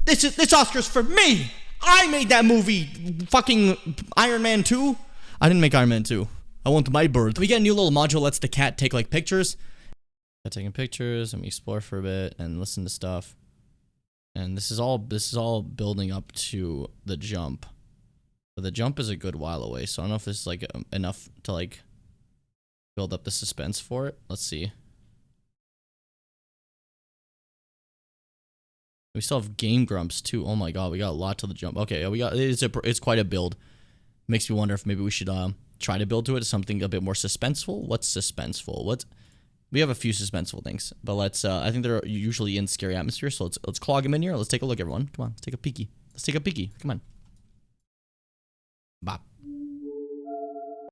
This Oscar's for me! I made that movie, fucking Iron Man 2. I didn't make Iron Man 2. I want my bird. We get a new little module that lets the cat take, like, pictures. Taking pictures, let me explore for a bit and listen to stuff. And this is all building up to the jump. But the jump is a good while away, so I don't know if this is, like, enough to, like, build up the suspense for it. Let's see. We still have Game Grumps too. Oh my god, we got a lot to the jump. Okay, yeah, we got it's quite a build. Makes me wonder if maybe we should try to build to it something a bit more suspenseful. What's suspenseful? We have a few suspenseful things, but let's I think they're usually in scary atmosphere, so let's clog them in here. Let's take a look, everyone. Come on, let's take a peeky. Let's take a peeky. Come on. Bop.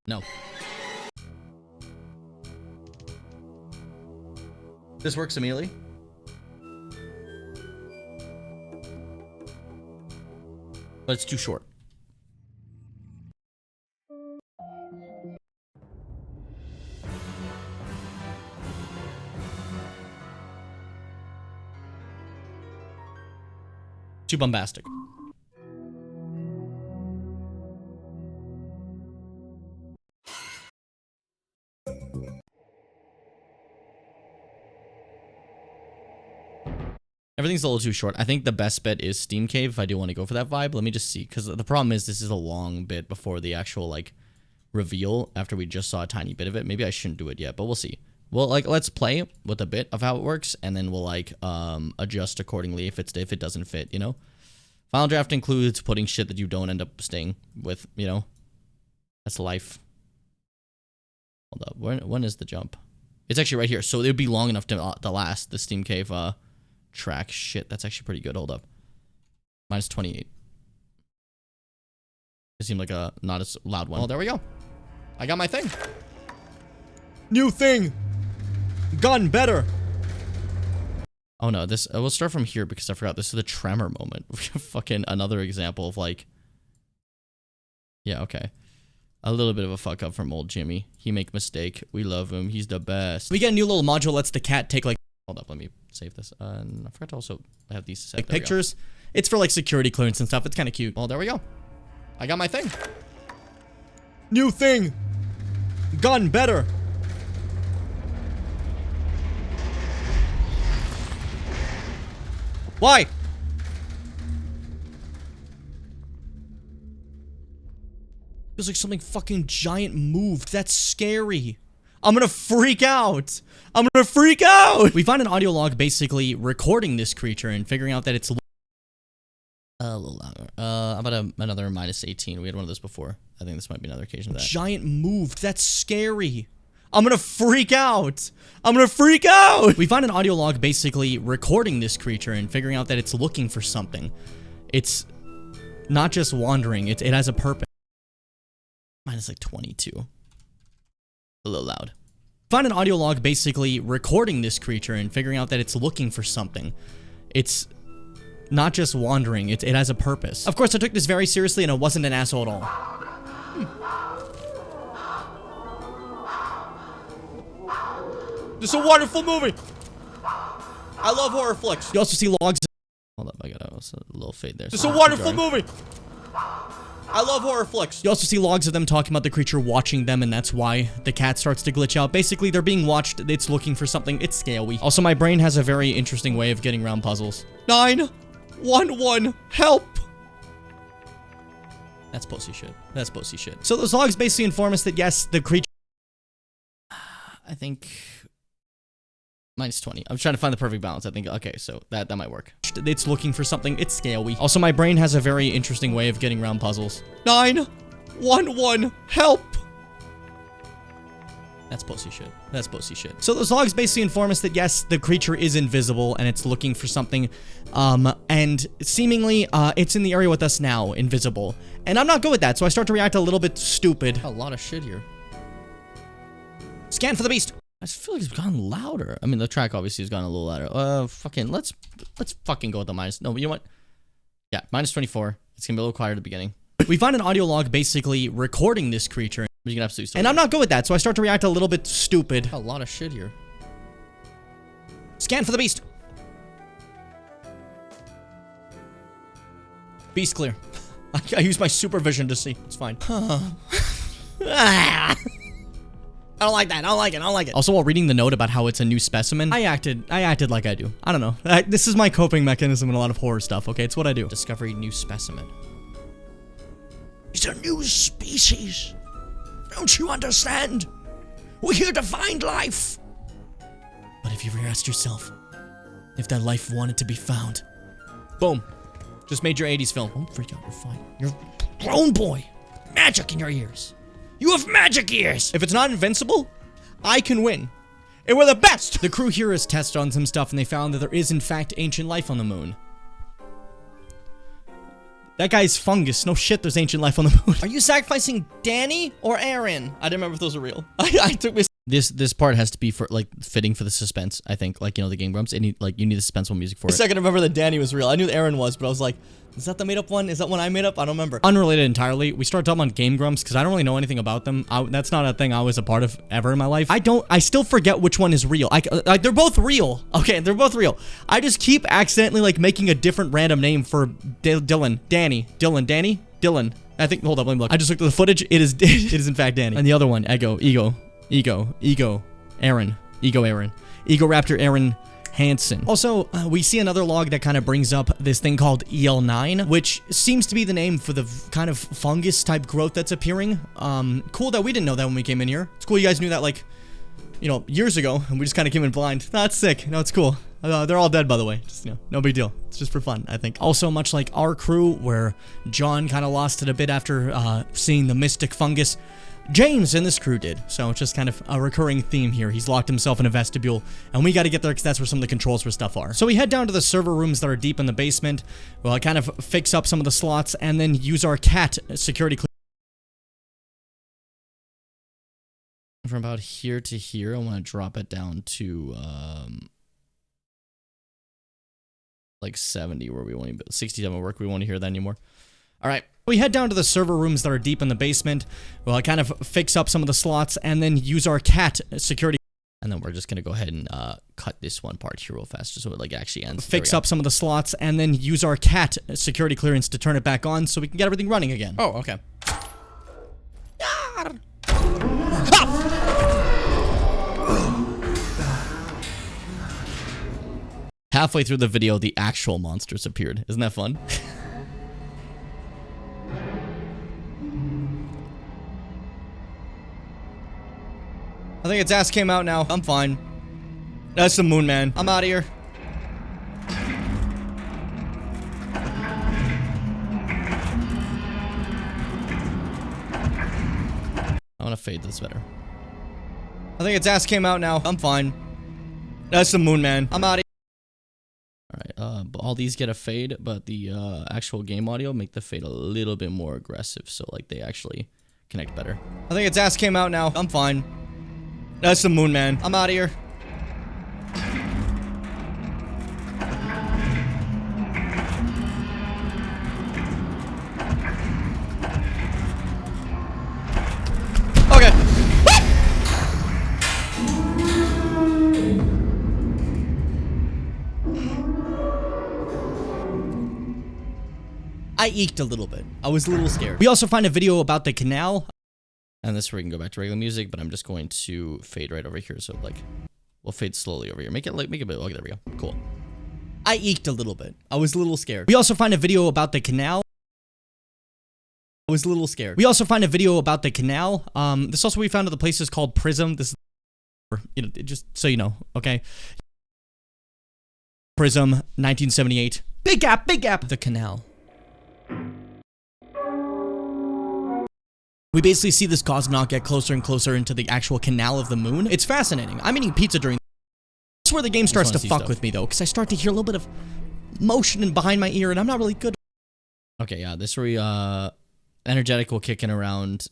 No. This works immediately. But it's too short. Too bombastic. Everything's a little too short. I think the best bet is Steam Cave if I do want to go for that vibe. Let me just see, because the problem is this is a long bit before the actual, like, reveal after we just saw a tiny bit of it. Maybe I shouldn't do it yet, but we'll see. Well, like, let's play with a bit of how it works, and then we'll, like, adjust accordingly if it doesn't fit, you know? Final draft includes putting shit that you don't end up staying with, you know? That's life. Hold up. When is the jump? It's actually right here, so it would be long enough to last the Steam Cave, track. Shit, that's actually pretty good. Hold up. Minus 28. It seemed like a not as loud one. Oh, there we go. I got my thing. New thing. Gun better. Oh no, this we'll start from here because I forgot this is the tremor moment. Fucking another example of like. Yeah, okay. A little bit of a fuck up from old Jimmy. He make mistake. We love him. He's the best. We get a new little module lets the cat take like. Hold up, let me save this. And I forgot to also have these set. Like pictures. It's for like security clearance and stuff. It's kind of cute. Oh, there we go. I got my thing. New thing. Gun better. Why? Feels like something fucking giant moved. That's scary. I'm gonna freak out. I'm gonna freak out. We found an audio log basically recording this creature and figuring out that it's a little louder. How about another minus 18? We had one of those before. I think this might be another occasion of that. Giant moved. That's scary. I'm gonna freak out. I'm gonna freak out. We found an audio log basically recording this creature and figuring out that it's looking for something. It's not just wandering. It has a purpose. Minus like 22. A little loud. Found an audio log basically recording this creature and figuring out that it's looking for something. It's not just wandering, it has a purpose. Of course, I took this very seriously and I wasn't an asshole at all. This is a wonderful movie! I love horror flicks. You also see logs. Hold up, I got a little fade there. This is a wonderful movie! I love horror flicks. You also see logs of them talking about the creature watching them, and that's why the cat starts to glitch out. Basically, they're being watched. It's looking for something. It's scary. Also, my brain has a very interesting way of getting around puzzles. 911, help! That's pussy shit. That's pussy shit. So those logs basically inform us that yes, the creature. I think. Minus 20. I'm trying to find the perfect balance. I think, okay, so that might work. It's looking for something. It's scary. Also, my brain has a very interesting way of getting around puzzles. 911, help! That's pussy shit. That's pussy shit. So those logs basically inform us that yes, the creature is invisible and it's looking for something. And seemingly, it's in the area with us now, invisible. And I'm not good with that, so I start to react a little bit stupid. A lot of shit here. Scan for the beast! I just feel like it's gone louder. I mean, the track obviously has gone a little louder. Fucking, let's fucking go with the minus. No, but you know what? Yeah, minus 24. It's gonna be a little quieter at the beginning. We find an audio log basically recording this creature. You can absolutely. And I'm not good with that, so I start to react a little bit stupid. A lot of shit here. Scan for the beast. Beast clear. I use my supervision to see. It's fine. I don't like that. I don't like it. I don't like it. Also, while reading the note about how it's a new specimen, I acted like I do. I don't know. This is my coping mechanism in a lot of horror stuff, okay? It's what I do. Discovery new specimen. It's a new species. Don't you understand? We're here to find life. But have you ever asked yourself if that life wanted to be found? Boom. Just made your 80s film. Don't freak out, you're fine. You're a grown boy. Magic in your ears. You have magic ears! If it's not invincible, I can win. And we're the best! The crew here has tested on some stuff and they found that there is in fact ancient life on the moon. That guy's fungus. No shit, there's ancient life on the moon. Are you sacrificing Danny or Aaron? I didn't remember if those were real. I took this. This part has to be for like fitting for the suspense. I think, like, you know, the Game Grumps. You need the suspenseful music for it. A second, I remember that Danny was real. I knew that Aaron was, but I was like, is that the made up one? Is that one I made up? I don't remember. Unrelated entirely. We started talking about Game Grumps because I don't really know anything about them. That's not a thing I was a part of ever in my life. I still forget which one is real. Like they're both real. Okay, they're both real. I just keep accidentally like making a different random name for Dylan, Danny, Dylan. I think. Hold up, let me look. I just looked at the footage. It is in fact Danny. And the other one, Ego, Aaron, Ego Raptor Aaron Hansen. Also, we see another log that kind of brings up this thing called EL9, which seems to be the name for the kind of fungus type growth that's appearing. Cool that we didn't know that when we came in here. It's cool you guys knew that, like, you know, years ago, and we just kind of came in blind. That's sick. No, it's cool. They're all dead, by the way. Just, you know, no big deal. It's just for fun, I think. Also, much like our crew, where John kind of lost it a bit after seeing the mystic fungus, James and this crew did. So it's just kind of a recurring theme here. He's locked himself in a vestibule, and we got to get there because that's where some of the controls for stuff are. So we head down to the server rooms that are deep in the basement. We'll kind of fix up some of the slots and then use our cat security clear. From about here to here, I want to drop it down to like 70, where we won't 67 work. We won't hear that anymore. All right. We head down to the server rooms that are deep in the basement. We'll kind of fix up some of the slots and then use our cat security. And then we're just going to go ahead and cut this one part here real fast just so it like actually ends. Fix up some of the slots and then use our cat security clearance to turn it back on so we can get everything running again. Oh, okay. Halfway through the video, the actual monsters appeared. Isn't that fun? I think its ass came out now. I'm fine. That's the Moon Man. I'm out of here. I want to fade this better. I think its ass came out now. I'm fine. That's the Moon Man. I'm out of here. Alright, all these get a fade, but the actual game audio make the fade a little bit more aggressive, so like they actually connect better. I think its ass came out now. I'm fine. That's the Moon Man. I'm out of here. Okay. I eked a little bit. I was a little scared. We also find a video about the canal. And this is where we can go back to regular music, but I'm just going to fade right over here. So like, we'll fade slowly over here. Make it a bit. Okay, there we go. Cool. I eked a little bit. I was a little scared. We also find a video about the canal. I was a little scared. We also find a video about the canal. This also we found at the place is called Prism. This, you know, just so you know, okay. Prism, 1978. Big gap, big gap. The canal. We basically see this cosmonaut get closer and closer into the actual canal of the moon. It's fascinating. I'm eating pizza during. That's where the game starts to fuck with me though, because I start to hear a little bit of motion in behind my ear, and I'm not really good. Okay, yeah, this where we energetic will kick in around.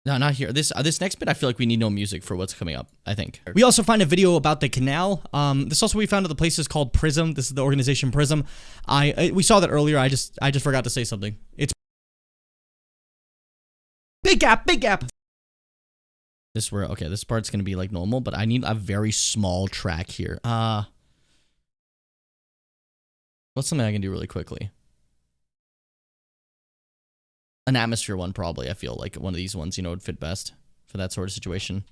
No, not here. This next bit, I feel like we need no music for what's coming up. I think we also find a video about the canal. This also we found at the place is called Prism. This is the organization Prism. We saw that earlier. I just forgot to say something. It's big gap, big gap. This where okay, this part's gonna be like normal, but I need a very small track here. What's something I can do really quickly? An atmosphere one, probably. I feel like one of these ones, you know, would fit best for that sort of situation.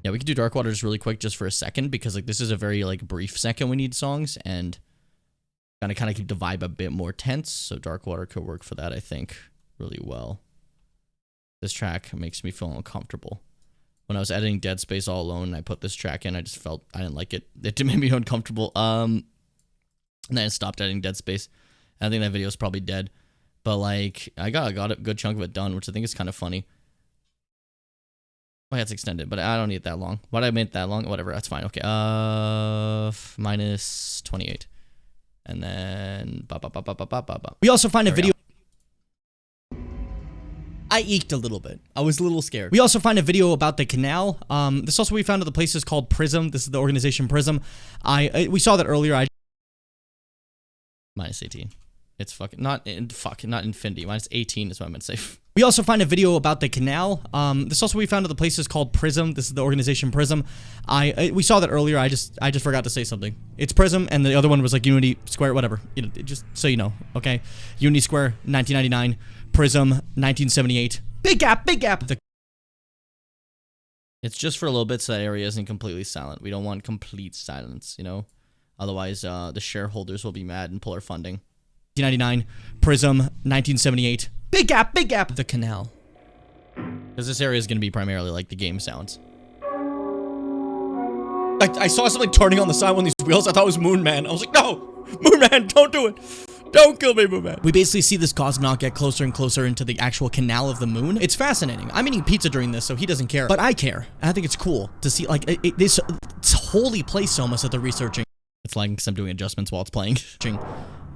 Yeah, we could do Dark Waters really quick just for a second, because like this is a very like brief second we need songs, and kind of keep the vibe a bit more tense, so Dark Water could work for that, I think. really well. This track makes me feel uncomfortable. When I was editing Dead Space all alone, I put this track in. I just felt I didn't like it. It made me uncomfortable. And then I stopped editing Dead Space. I think that video is probably dead. But like, I got a good chunk of it done, which I think is kind of funny. Oh, yeah, it's extended, but I don't need it that long. Why did I make it that long? Whatever, that's fine. Okay, minus 28. And then... We also find a video... I eked a little bit. I was a little scared. We also find a video about the canal. This also we found at the place is called Prism. This is the organization Prism. We saw that earlier. Minus 18. It's fucking not infinity. Minus 18 is what I meant to say. We also find a video about the canal. This also we found at the place is called Prism. This is the organization Prism. We saw that earlier. I just forgot to say something. It's Prism, and the other one was like Unity Square, whatever. You know, just so you know, okay. Unity Square, 1999. Prism, 1978. Big gap, big gap. It's just for a little bit so that area isn't completely silent. We don't want complete silence, you know? Otherwise, the shareholders will be mad and pull our funding. 1999. Prism, 1978. Big gap, big gap. The canal. Because this area is going to be primarily like the game sounds. I saw something turning on the side on these wheels. I thought it was Moon Man. I was like, no! Moon Man, don't do it! Don't kill me, Moon Man. We basically see this cosmonaut get closer and closer into the actual canal of the moon. It's fascinating. I'm eating pizza during this, so he doesn't care. But I care. And I think it's cool to see, like, this holy place almost that they're researching. It's like because I'm doing adjustments while it's playing.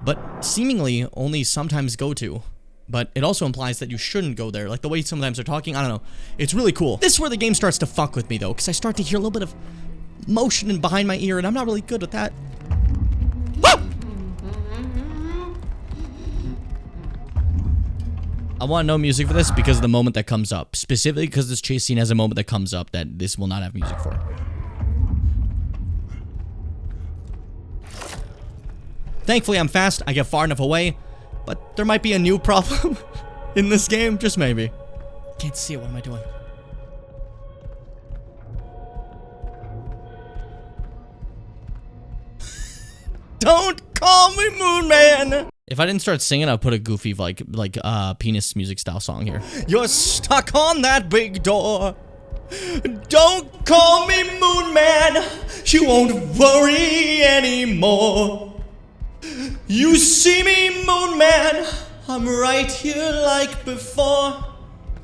But seemingly only sometimes go to. But it also implies that you shouldn't go there. Like the way sometimes they're talking, I don't know. It's really cool. This is where the game starts to fuck with me, though, because I start to hear a little bit of motion in behind my ear, and I'm not really good with that. I want no music for this because of the moment that comes up. Specifically because this chase scene has a moment that comes up that this will not have music for. Thankfully, I'm fast. I get far enough away. But there might be a new problem in this game. Just maybe. Can't see it. What am I doing? Don't call me Moon Man! If I didn't start singing, I'd put a goofy, like penis music style song here. You're stuck on that big door. Don't call me Moon Man. You won't worry anymore. You see me, Moon Man. I'm right here like before.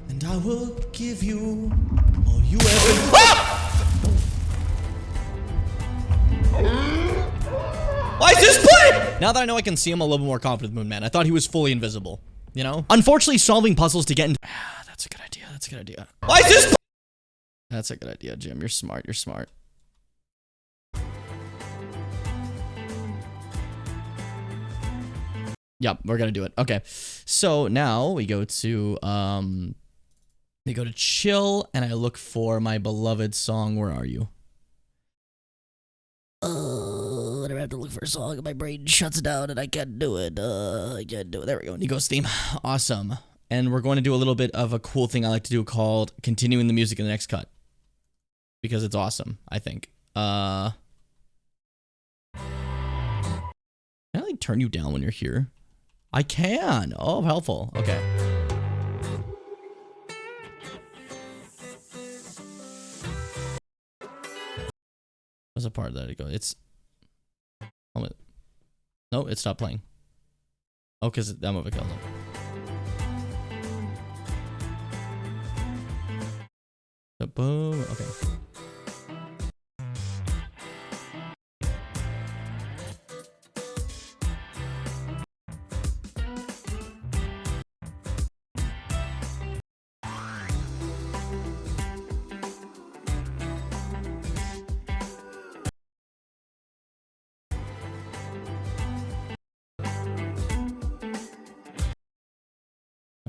And I will give you all you ever... Why is this playing? Now that I know I can see him, I'm a little more confident with Moon Man. I thought he was fully invisible, you know? Unfortunately, solving puzzles to get into... That's a good idea. That's a good idea. Why is this... That's a good idea, Jim. You're smart. You're smart. Yep, we're gonna do it. Okay. So now we go to chill, and I look for my beloved song. Where are you? I have to look for a song and my brain shuts down and I can't do it. I can't do it. There we go. Nico's theme. Awesome. And we're going to do a little bit of a cool thing I like to do called continuing the music in the next cut. Because it's awesome, I think. Can I like turn you down when you're here? I can. Oh, helpful. Okay. What's the part that it goes? It's... No, it stopped playing. Oh, because that movie killed it. Boom. Okay.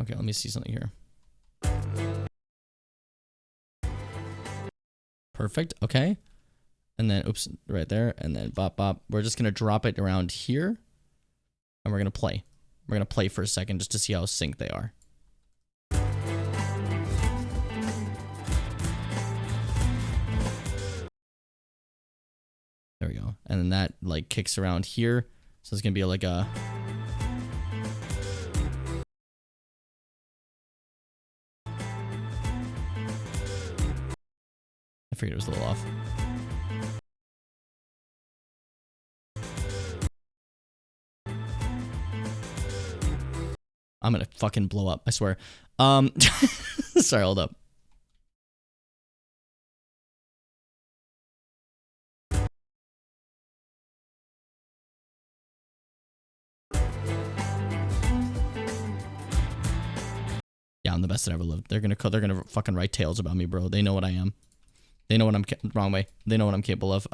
Okay, let me see something here. Perfect. Okay. And then, oops, right there. And then bop, bop. We're just going to drop it around here. And we're going to play. We're going to play for a second just to see how synced they are. There we go. And then that like kicks around here. So it's going to be like a... figured it was a little off. I'm gonna fucking blow up, I swear. Sorry, hold up. Yeah, I'm the best that ever lived. They're gonna fucking write tales about me, bro. They know what I am. They know what I'm wrong way. They know what I'm capable of.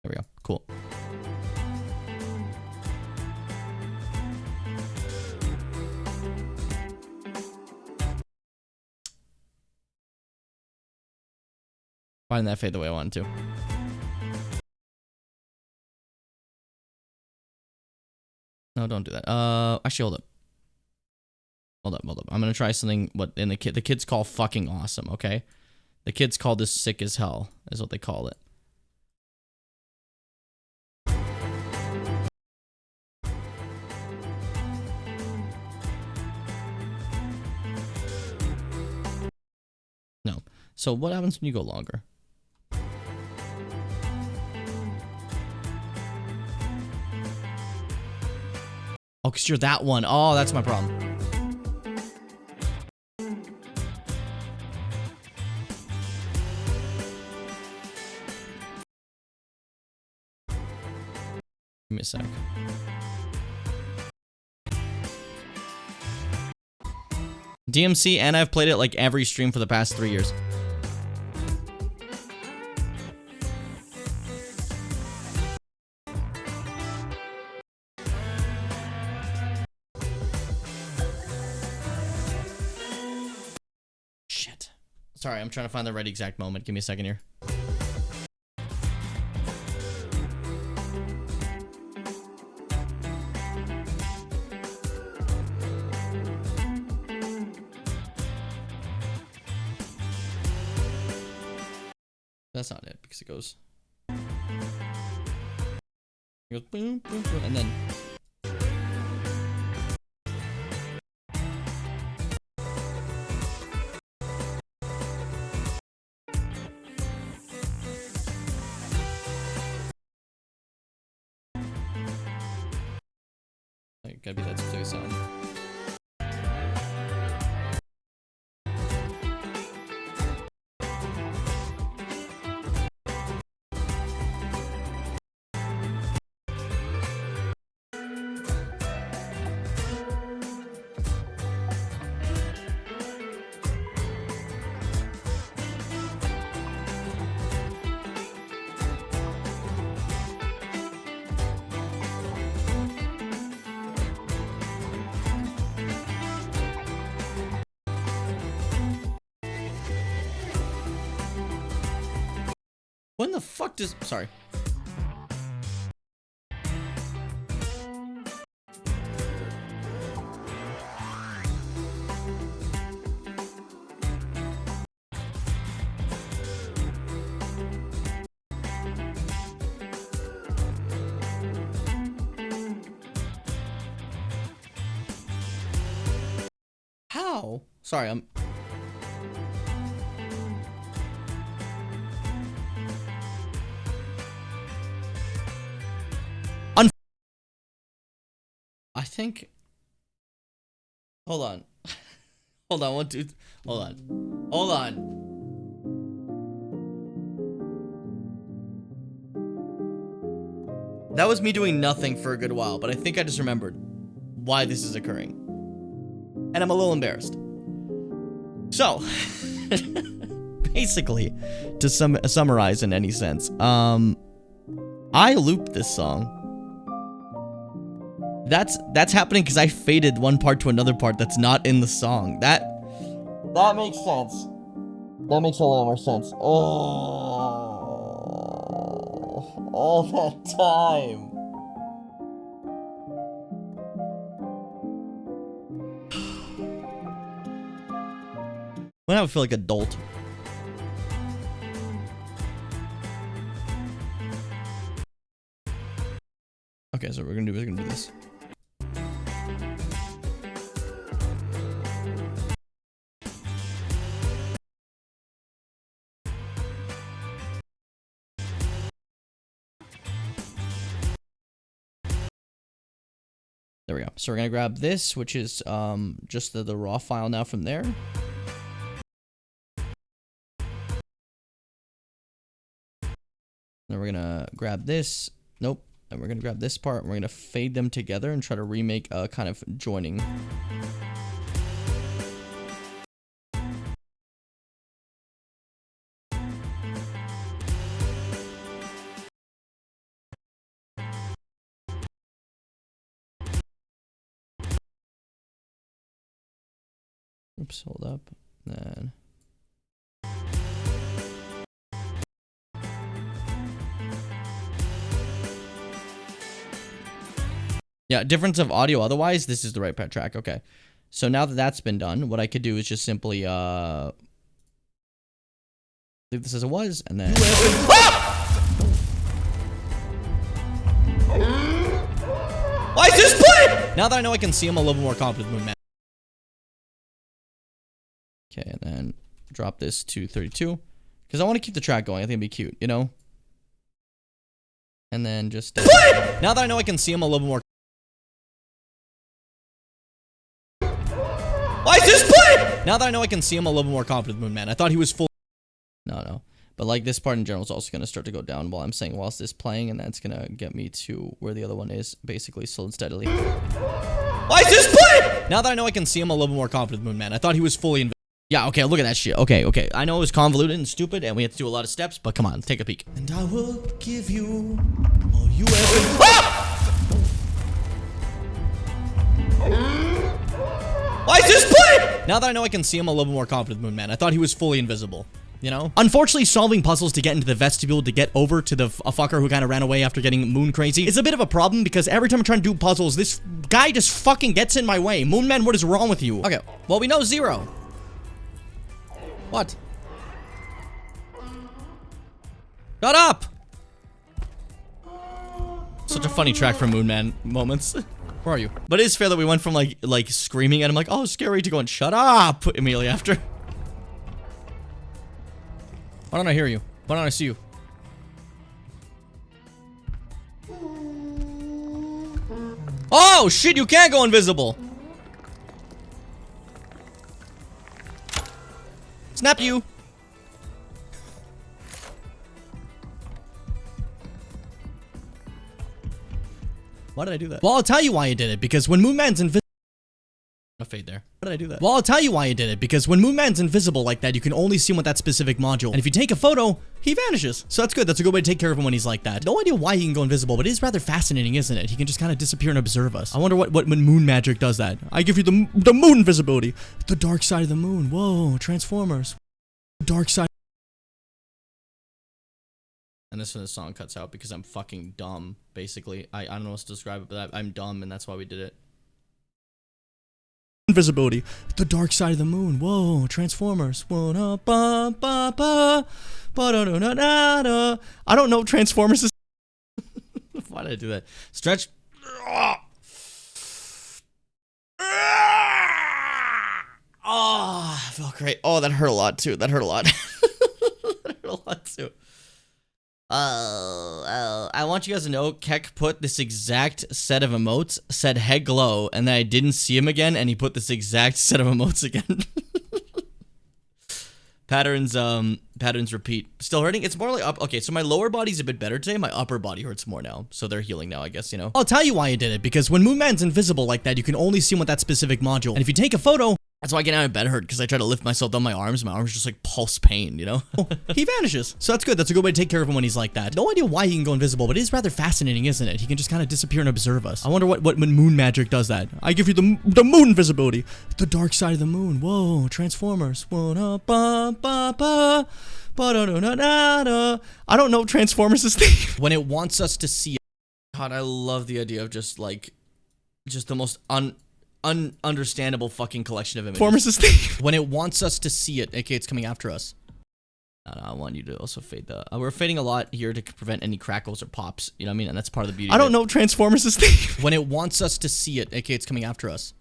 There we go. Cool. Why didn't that fade the way I wanted to? No, don't do that. Actually, hold up. Hold up. I'm gonna try something what in the kids call fucking awesome, okay? The kids call this sick as hell, is what they call it. No. So what happens when you go longer? Oh, because you're that one. Oh, that's my problem. Give me a sec. DMC, and I've played it like every stream for the past 3 years. Shit. Sorry, I'm trying to find the right exact moment. Give me a second here. That's not it, because it goes boom, boom, boom, and then like, gotta be that specific sound. When the fuck does... Sorry. How? Sorry, I'm... I think... Hold on. Hold on, 1, 2... Hold on. Hold on. That was me doing nothing for a good while, but I think I just remembered why this is occurring. And I'm a little embarrassed. So, basically, to summarize in any sense, I looped this song. That's happening because I faded one part to another part that's not in the song. That makes sense. That makes a lot more sense. Oh, all that time. When I would feel like an adult. Okay, so we're gonna do this. There we go. So we're gonna grab this, which is just the raw file now from there. Then we're gonna grab this. Nope. And we're gonna grab this part and we're gonna fade them together and try to remake a kind of joining. Oops, hold up. Then yeah, difference of audio otherwise, this is the right track. Okay. So now that that's been done, what I could do is just simply leave this as it was and then why is this playing? Now that I know I can see him a little more confident with Moon Man. Okay, and then drop this to 32 because I want to keep the track going. I think it'd be cute, you know? And then just now that I know I can see him a little more. Why is this playing? Now that I know I can see him a little more confident with Moon Man. I thought he was full. No. But like this part in general is also going to start to go down while I'm saying whilst this playing, and that's going to get me to where the other one is, basically slow and steadily. Why is this playing? Now that I know I can see him a little more confident with Moon Man. I thought he was fully in. Yeah, okay, look at that shit. Okay. I know it was convoluted and stupid, and we had to do a lot of steps, but come on, take a peek. And I will give you all you ever. Why is this playing? Now that I know I can see him a little more confident with Moon Man. I thought he was fully invisible. You know? Unfortunately, solving puzzles to get into the vestibule to get over to a fucker who kind of ran away after getting moon crazy is a bit of a problem because every time I'm trying to do puzzles, this guy just fucking gets in my way. Moon Man, what is wrong with you? Okay, well, we know 0. What? Shut up! Such a funny track from Moon Man moments. Where are you? But it is fair that we went from like screaming at him like, oh, scary, to going, shut up, immediately after. Why don't I hear you? Why don't I see you? Oh, shit, you can't go invisible. Snap you. Why did I do that? Well, I'll tell you why I did it. Because when Moon Man's invisible... A fade there. Why did I do that? Well, I'll tell you why I did it. Because when Moon Man's invisible like that, you can only see him with that specific module. And if you take a photo, he vanishes. So that's good. That's a good way to take care of him when he's like that. No idea why he can go invisible, but it is rather fascinating, isn't it? He can just kind of disappear and observe us. I wonder what when moon magic does that. I give you the moon visibility. The dark side of the moon. Whoa, Transformers. Dark side. And this is when the song cuts out because I'm fucking dumb, basically. I don't know what to describe it, but I'm dumb, and that's why we did it. Invisibility. The dark side of the moon. Whoa, Transformers. I don't know Transformers is. Why did I do that? Stretch. Oh, I felt great. Oh, that hurt a lot too. That hurt a lot. That hurt a lot too. I want you guys to know Keck put this exact set of emotes, said head glow, and then I didn't see him again, and he put this exact set of emotes again. Patterns repeat. Still hurting? It's more like up. Okay, so my lower body's a bit better today. My upper body hurts more now. So they're healing now, I guess, you know? I'll tell you why I did it, because when Moon Man's invisible like that, you can only see him with that specific module. And if you take a photo... That's why I get out of bed hurt, because I try to lift myself down my arms just like pulse pain, you know? He vanishes. So that's good. That's a good way to take care of him when he's like that. No idea why he can go invisible, but it is rather fascinating, isn't it? He can just kind of disappear and observe us. I wonder what when moon magic does that. I give you the moon visibility. The dark side of the moon. Whoa, Transformers. I don't know Transformers' theme. When it wants us to see it. God, I love the idea of just the most ununderstandable fucking collection of images. Transformers' theme. When it wants us to see it, aka it's coming after us. I want you to also fade the... we're fading a lot here to prevent any crackles or pops. You know what I mean? And that's part of the beauty. I don't know Transformers' theme. When it wants us to see it, aka it's coming after us.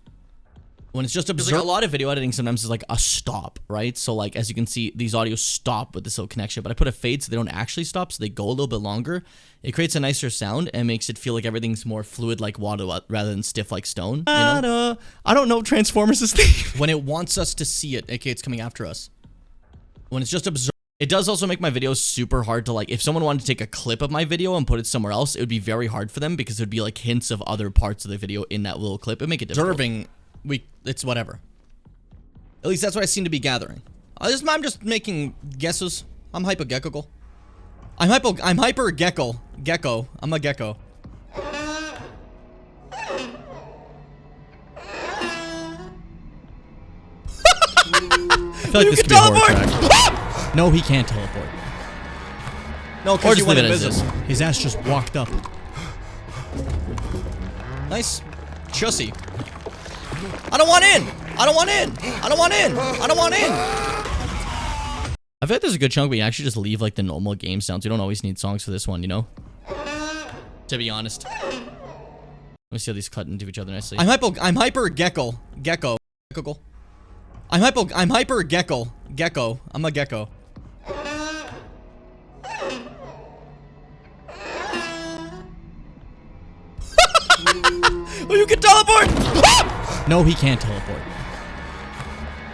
When it's just Like a lot of video editing sometimes is like a stop, right? So like as you can see, these audios stop with this little connection, but I put a fade so they don't actually stop, so they go a little bit longer. It creates a nicer sound and makes it feel like everything's more fluid like water rather than stiff like stone. You know? I don't know Transformers' theme. When it wants us to see it, aka it's coming after us. When it's just observing. It does also make my videos super hard to like, if someone wanted to take a clip of my video and put it somewhere else, it would be very hard for them because it would be like hints of other parts of the video in that little clip. It'd make it difficult. Observing, it's whatever. At least that's what I seem to be gathering. I'm just making guesses. I'm hyper-gecko. I'm hyper-gecko. Gecko. I'm a gecko. I feel like this could be a horror track. No, he can't teleport. No, Or because you just went leave it as invisible. this. His ass just walked up. Nice. Chussy. I don't want in! I don't want in! I don't want in! I don't want in! I feel like there's a good chunk where you actually just leave like the normal game sounds. You don't always need songs for this one, you know? To be honest. Let me see how these cut into each other nicely. I'm hyper-gecko. Gecko. I'm hyper-gecko. Gecko. I'm a gecko. Oh, you can teleport! No, he can't teleport.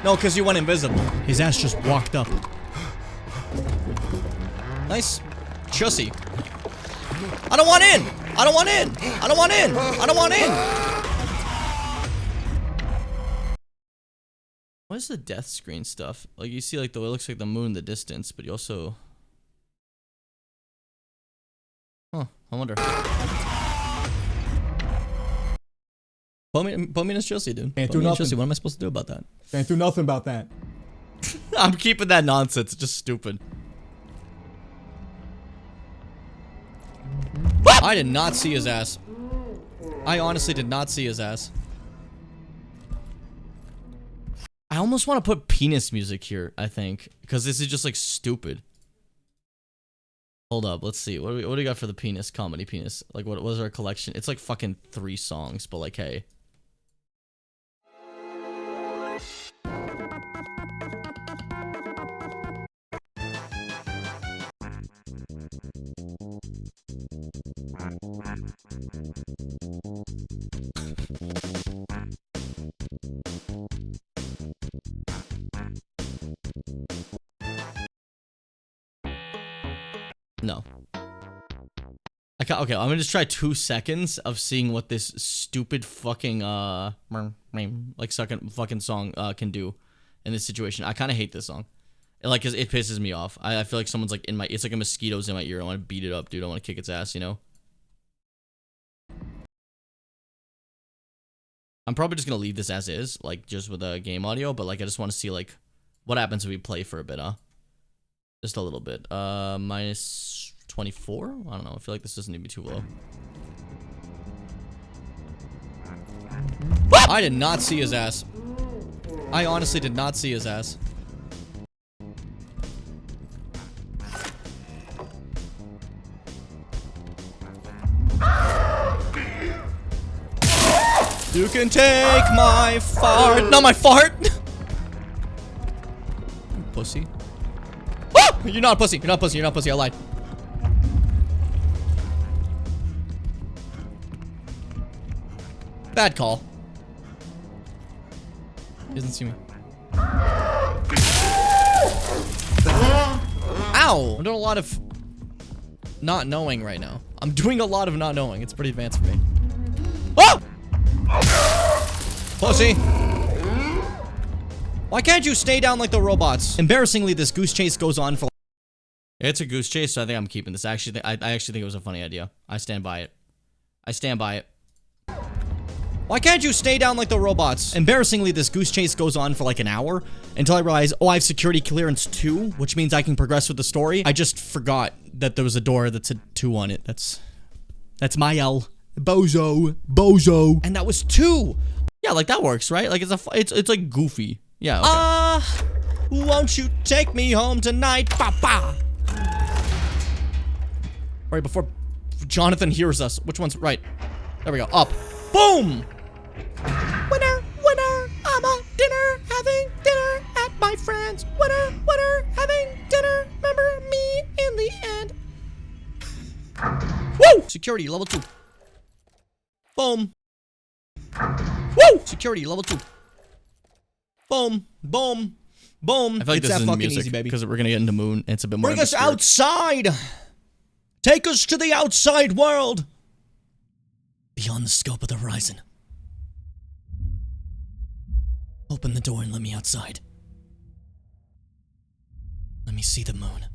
No, because you went invisible. His ass just walked up. Nice. Chussy. I don't want in! I don't want in! I don't want in! I don't want in! What is the death screen stuff? Like, you see, like, it looks like the moon in the distance, but you also... Huh, I wonder. Put me in as Chelsea, dude. Can't Put do me in nothing. Chelsea. What am I supposed to do about that? Can't do nothing about that. I'm keeping that nonsense. It's just stupid. I did not see his ass. I honestly did not see his ass. I almost want to put penis music here, I think. Because this is just, like, stupid. Hold up, let's see. What do we got for the penis? Comedy penis. Like, what was our collection? It's like fucking 3 songs, but like, hey. No. Okay, I'm gonna just try 2 seconds of seeing what this stupid fucking like fucking song can do in this situation. I kind of hate this song. Cause it pisses me off. I feel like someone's like in my. It's like a mosquito's in my ear. I want to beat it up, dude. I want to kick its ass. You know. I'm probably just gonna leave this as is, like just with the game audio. But like, I just want to see like what happens if we play for a bit, huh? Just a little bit. Minus 24? I don't know. I feel like this doesn't need to be too low. I did not see his ass. I honestly did not see his ass. You can take my fart. Not my fart! You pussy. Ah! You're not a pussy. You're not a pussy. You're not a pussy. I lied. Bad call. He doesn't see me. Ow! I'm doing a lot of not knowing right now. I'm doing a lot of not knowing. It's pretty advanced for me. Oh! Pussy. Why can't you stay down like the robots? Embarrassingly, this goose chase goes on for... It's a goose chase, so I think I'm keeping this. I actually think it was a funny idea. I stand by it. I stand by it. Why can't you stay down like the robots? Embarrassingly, this goose chase goes on for like an hour until I realize, oh, I have security clearance 2, which means I can progress with the story. I just forgot that there was a door that said 2 on it. That's my L. Bozo. And that was 2. Yeah, like that works, right? Like it's like goofy. Yeah. Okay. Won't you take me home tonight, papa? Right before Jonathan hears us. Which one's right? There we go. Up. Boom. Winner. Security level 2. Boom. Woo! Security level 2. Boom. Boom. Boom. I feel like It's this that is fucking music easy, baby. because we're gonna get into Moon. And it's a bit more. Bring us outside! Take us to the outside world! Beyond the scope of the horizon. Open the door and let me outside. Let me see the moon.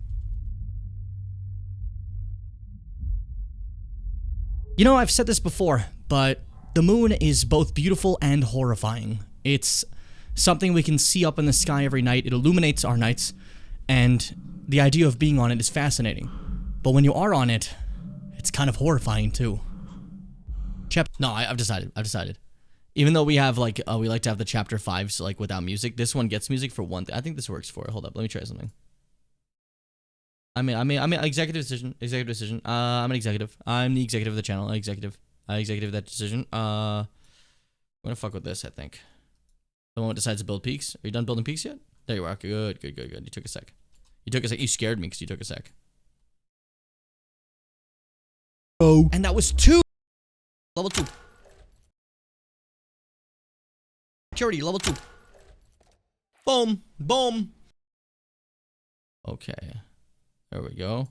You know, I've said this before, but the moon is both beautiful and horrifying. It's something we can see up in the sky every night. It illuminates our nights, and the idea of being on it is fascinating. But when you are on it, it's kind of horrifying too. No, I've decided. Even though we have like we like to have the chapter 5s like without music, this one gets music for one thing. I think this works for it. Hold up, let me try something. I mean, executive decision. I'm an executive. I'm the executive of the channel. Executive that decision. I'm gonna fuck with this. I think. The one that decides to build peaks. Are you done building peaks yet? There you are. Good. You took a sec. You scared me because you took a sec. Oh. And that was 2. Level 2. Security level 2. Boom. Boom. Okay. There we go.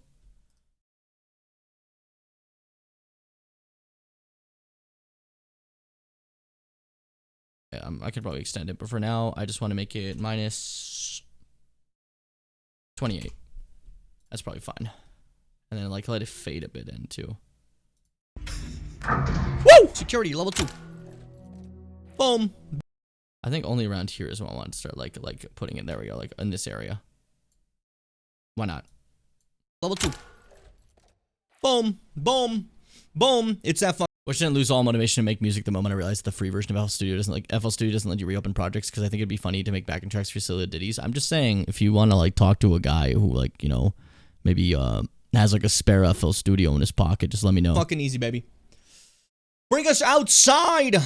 Yeah, I could probably extend it, but for now, I just want to make it minus 28. That's probably fine. And then, like, let it fade a bit in, too. Woo! Security, level 2. Boom. I think only around here is what I want to start, like putting it. There we go, like, in this area. Why not? Level 2. Boom. Boom. Boom. It's that fun. Which didn't lose all motivation to make music the moment I realized the free version of FL Studio doesn't let you reopen projects, because I think it'd be funny to make backing tracks for silly ditties. I'm just saying, if you want to like talk to a guy who like, you know, maybe has like a spare FL Studio in his pocket, just let me know. Fucking easy, baby. Bring us outside!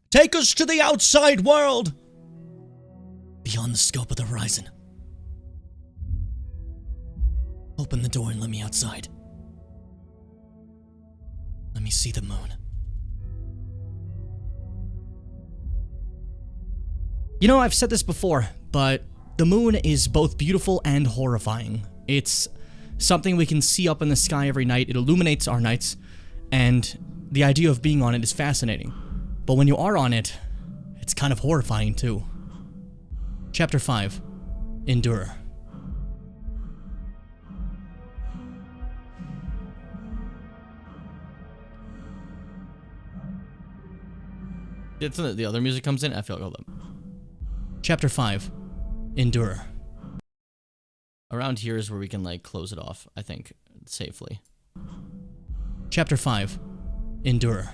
Take us to the outside world! Beyond the scope of the horizon. Open the door and let me outside. Let me see the moon. You know, I've said this before, but the moon is both beautiful and horrifying. It's something we can see up in the sky every night. It illuminates our nights, and the idea of being on it is fascinating. But when you are on it, it's kind of horrifying too. Chapter 5. Endure. It's the other music comes in. I feel like, hold up. Chapter 5. Endure. Around here is where we can like close it off, I think, safely. Chapter 5. Endure.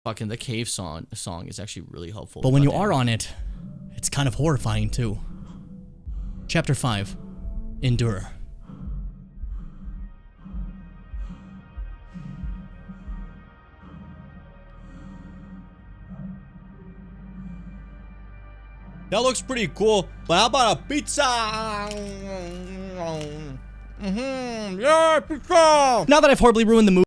Fucking the cave song is actually really helpful. But when you are on it, it's kind of horrifying too. Chapter 5. Endure. That looks pretty cool, but how about a pizza? Yeah, pizza! Now that I've horribly ruined the mood.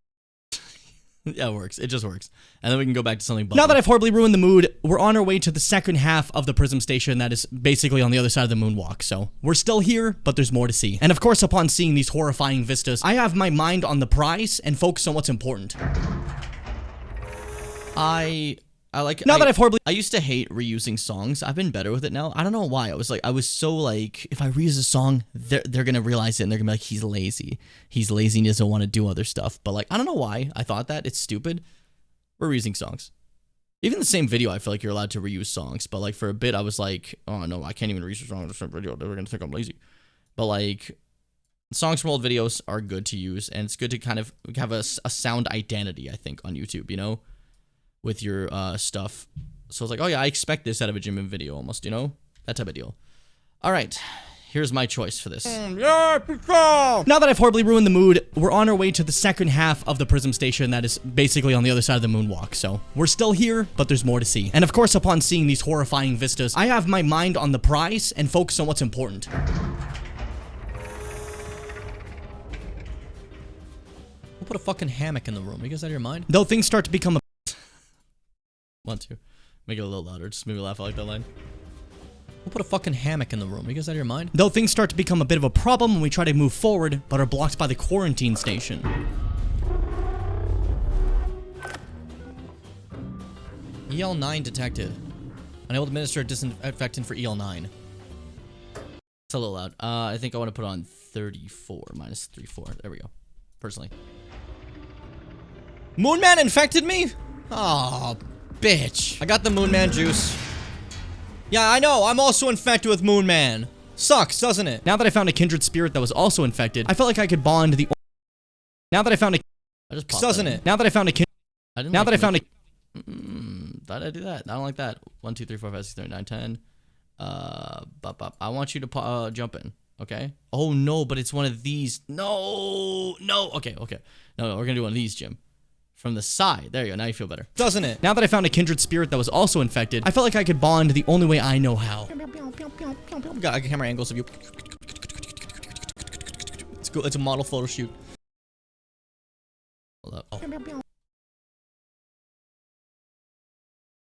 Yeah, it works. It just works. And then we can go back to something bubbly. Now that I've horribly ruined the mood, we're on our way to the second half of the Prism Station that is basically on the other side of the moonwalk. So we're still here, but there's more to see. And of course, upon seeing these horrifying vistas, I have my mind on the prize and focus on what's important. I like now that I've horribly I used to hate reusing songs. I've been better with it now. I don't know why. I was so like, if I reuse a song, they're gonna realize it and they're gonna be like, he's lazy. He's lazy and he doesn't want to do other stuff. But like, I don't know why I thought that. It's stupid. We're reusing songs. Even the same video, I feel like you're allowed to reuse songs. But like for a bit, I was like, oh no, I can't even reuse a song in the same video. They're gonna think I'm lazy. But like, songs from old videos are good to use, and it's good to kind of have a sound identity, I think, on YouTube, you know, with your stuff. So it's like, oh yeah, I expect this out of a Jimin video almost, you know? That type of deal. All right, here's my choice for this. Now that I've horribly ruined the mood, we're on our way to the second half of the Prism Station that is basically on the other side of the moonwalk. So we're still here, but there's more to see. And of course, upon seeing these horrifying vistas, I have my mind on the prize and focus on what's important. Put a fucking hammock in the room. Are you guys out of your mind? Though things start to become a... Want to. Make it a little louder. Just maybe laugh. I like that line. We'll put a fucking hammock in the room. Are you guys out of your mind? Though things start to become a bit of a problem when we try to move forward, but are blocked by the quarantine station. EL9 detected. Unable to administer a disinfectant for EL9. It's a little loud. I think I want to put on 34 minus 34. There we go. Personally. Moonman infected me? Oh, bitch. I got the Moonman juice. Yeah, I know. I'm also infected with Moonman. Sucks, doesn't it? Now that I found a kindred spirit that was also infected, I felt like I could bond the... Now that I found a... I just popped doesn't that it? Now that I found a... I didn't now like that I found a... Why did I do that? I don't like that. 1, 2, 3, 4, 5, 6, 7, 8, 9, 10. I want you to jump in, okay? Oh no, but it's one of these. No. Okay. No, we're gonna do one of these, Jim. From the side. There you go. Now you feel better, doesn't it? Now that I found a kindred spirit that was also infected, I felt like I could bond the only way I know how. We got camera angles of you. It's cool. It's a model photo shoot. Hold up. Oh.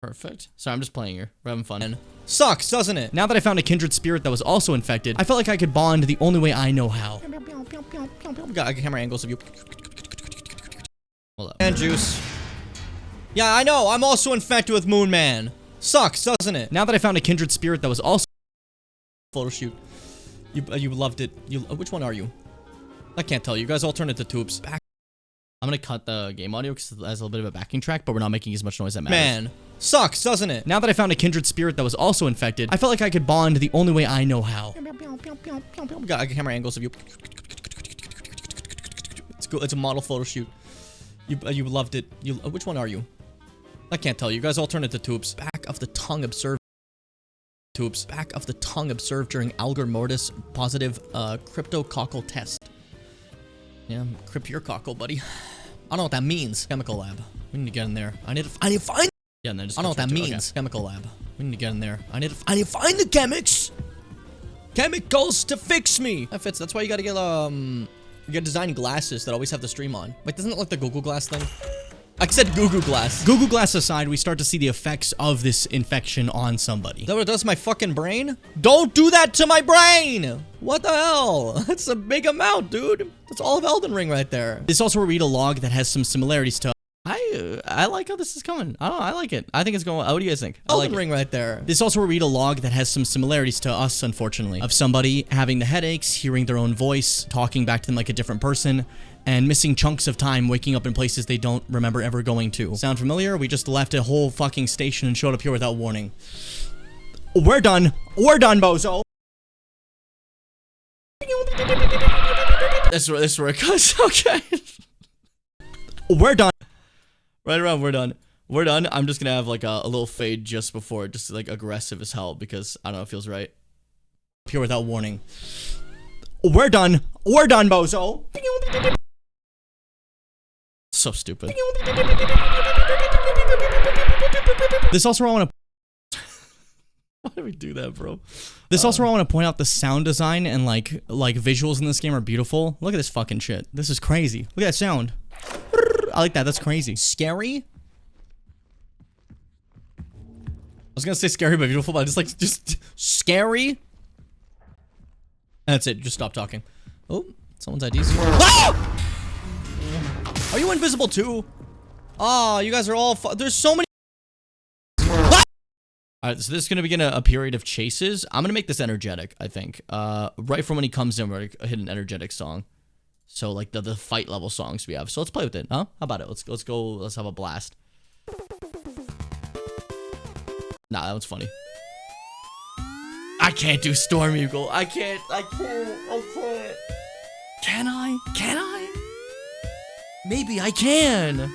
Perfect. Sorry, I'm just playing here. We're having fun. And sucks, doesn't it? Now that I found a kindred spirit that was also infected, I felt like I could bond the only way I know how. We got camera angles of you. Hold up. And juice. Yeah, I know. I'm also infected with Moonman. Sucks, doesn't it? Now that I found a kindred spirit that was also... Photo shoot. You loved it. Which one are you? I can't tell you. You guys all turned into tubes. Back. I'm gonna cut the game audio because it has a little bit of a backing track, but we're not making as much noise that matters. Man. Sucks, doesn't it? Now that I found a kindred spirit that was also infected, I felt like I could bond the only way I know how. We got camera angles of you. It's cool. It's a model photo shoot. You loved it. Which one are you? I can't tell you. You guys all turned into tubes. Back of the tongue observed. Tubes. Back of the tongue observed during Alger Mortis positive cryptococcal test. Yeah, crip your cockle, buddy. I don't know what that means. Chemical lab. We need to get in there. I need to find. Yeah, and then just I don't know what that means. Okay. Chemical lab. We need to get in there. I need to find the chemics. Chemicals to fix me. That fits. That's why you gotta get you gotta design glasses that always have the stream on. Wait, doesn't it look like the Google Glass thing? I said Google Glass. Google Glass aside, we start to see the effects of this infection on somebody. Is that what it does to my fucking brain? Don't do that to my brain! What the hell? That's a big amount, dude. That's all of Elden Ring right there. This also will read a log that has some similarities to... I like how this is coming. I don't know, I like it. I think it's going... What do you guys think? Elden Ring right there. This also will read a log that has some similarities to us, unfortunately. Of somebody having the headaches, hearing their own voice, talking back to them like a different person, and missing chunks of time waking up in places they don't remember ever going to. Sound familiar? We just left a whole fucking station and showed up here without warning. We're done. We're done, bozo. This is where it goes. Okay. We're done. Right around, we're done. We're done. I'm just gonna have like a little fade just before, just like aggressive as hell because I don't know, it feels right. Here without warning. We're done. We're done, bozo. So stupid. This also I want to... Why did we do that, bro? This also I want to point out the sound design and like visuals in this game are beautiful. Look at this fucking shit. This is crazy. Look at that sound. I like that. That's crazy. Scary? I was gonna say scary but beautiful, but I just scary. That's it. Just stop talking. Oh, someone's ID's here. Ah! Are you invisible too? Oh, you guys are all. There's so many. Ah! All right, so this is gonna begin a period of chases. I'm gonna make this energetic. I think. Right from when he comes in, we're gonna hit an energetic song. So like the fight level songs we have. So let's play with it, huh? How about it? Let's go. Let's have a blast. Nah, that one's funny. I can't do Storm Eagle. I can't. Can I? Can I? Maybe I can.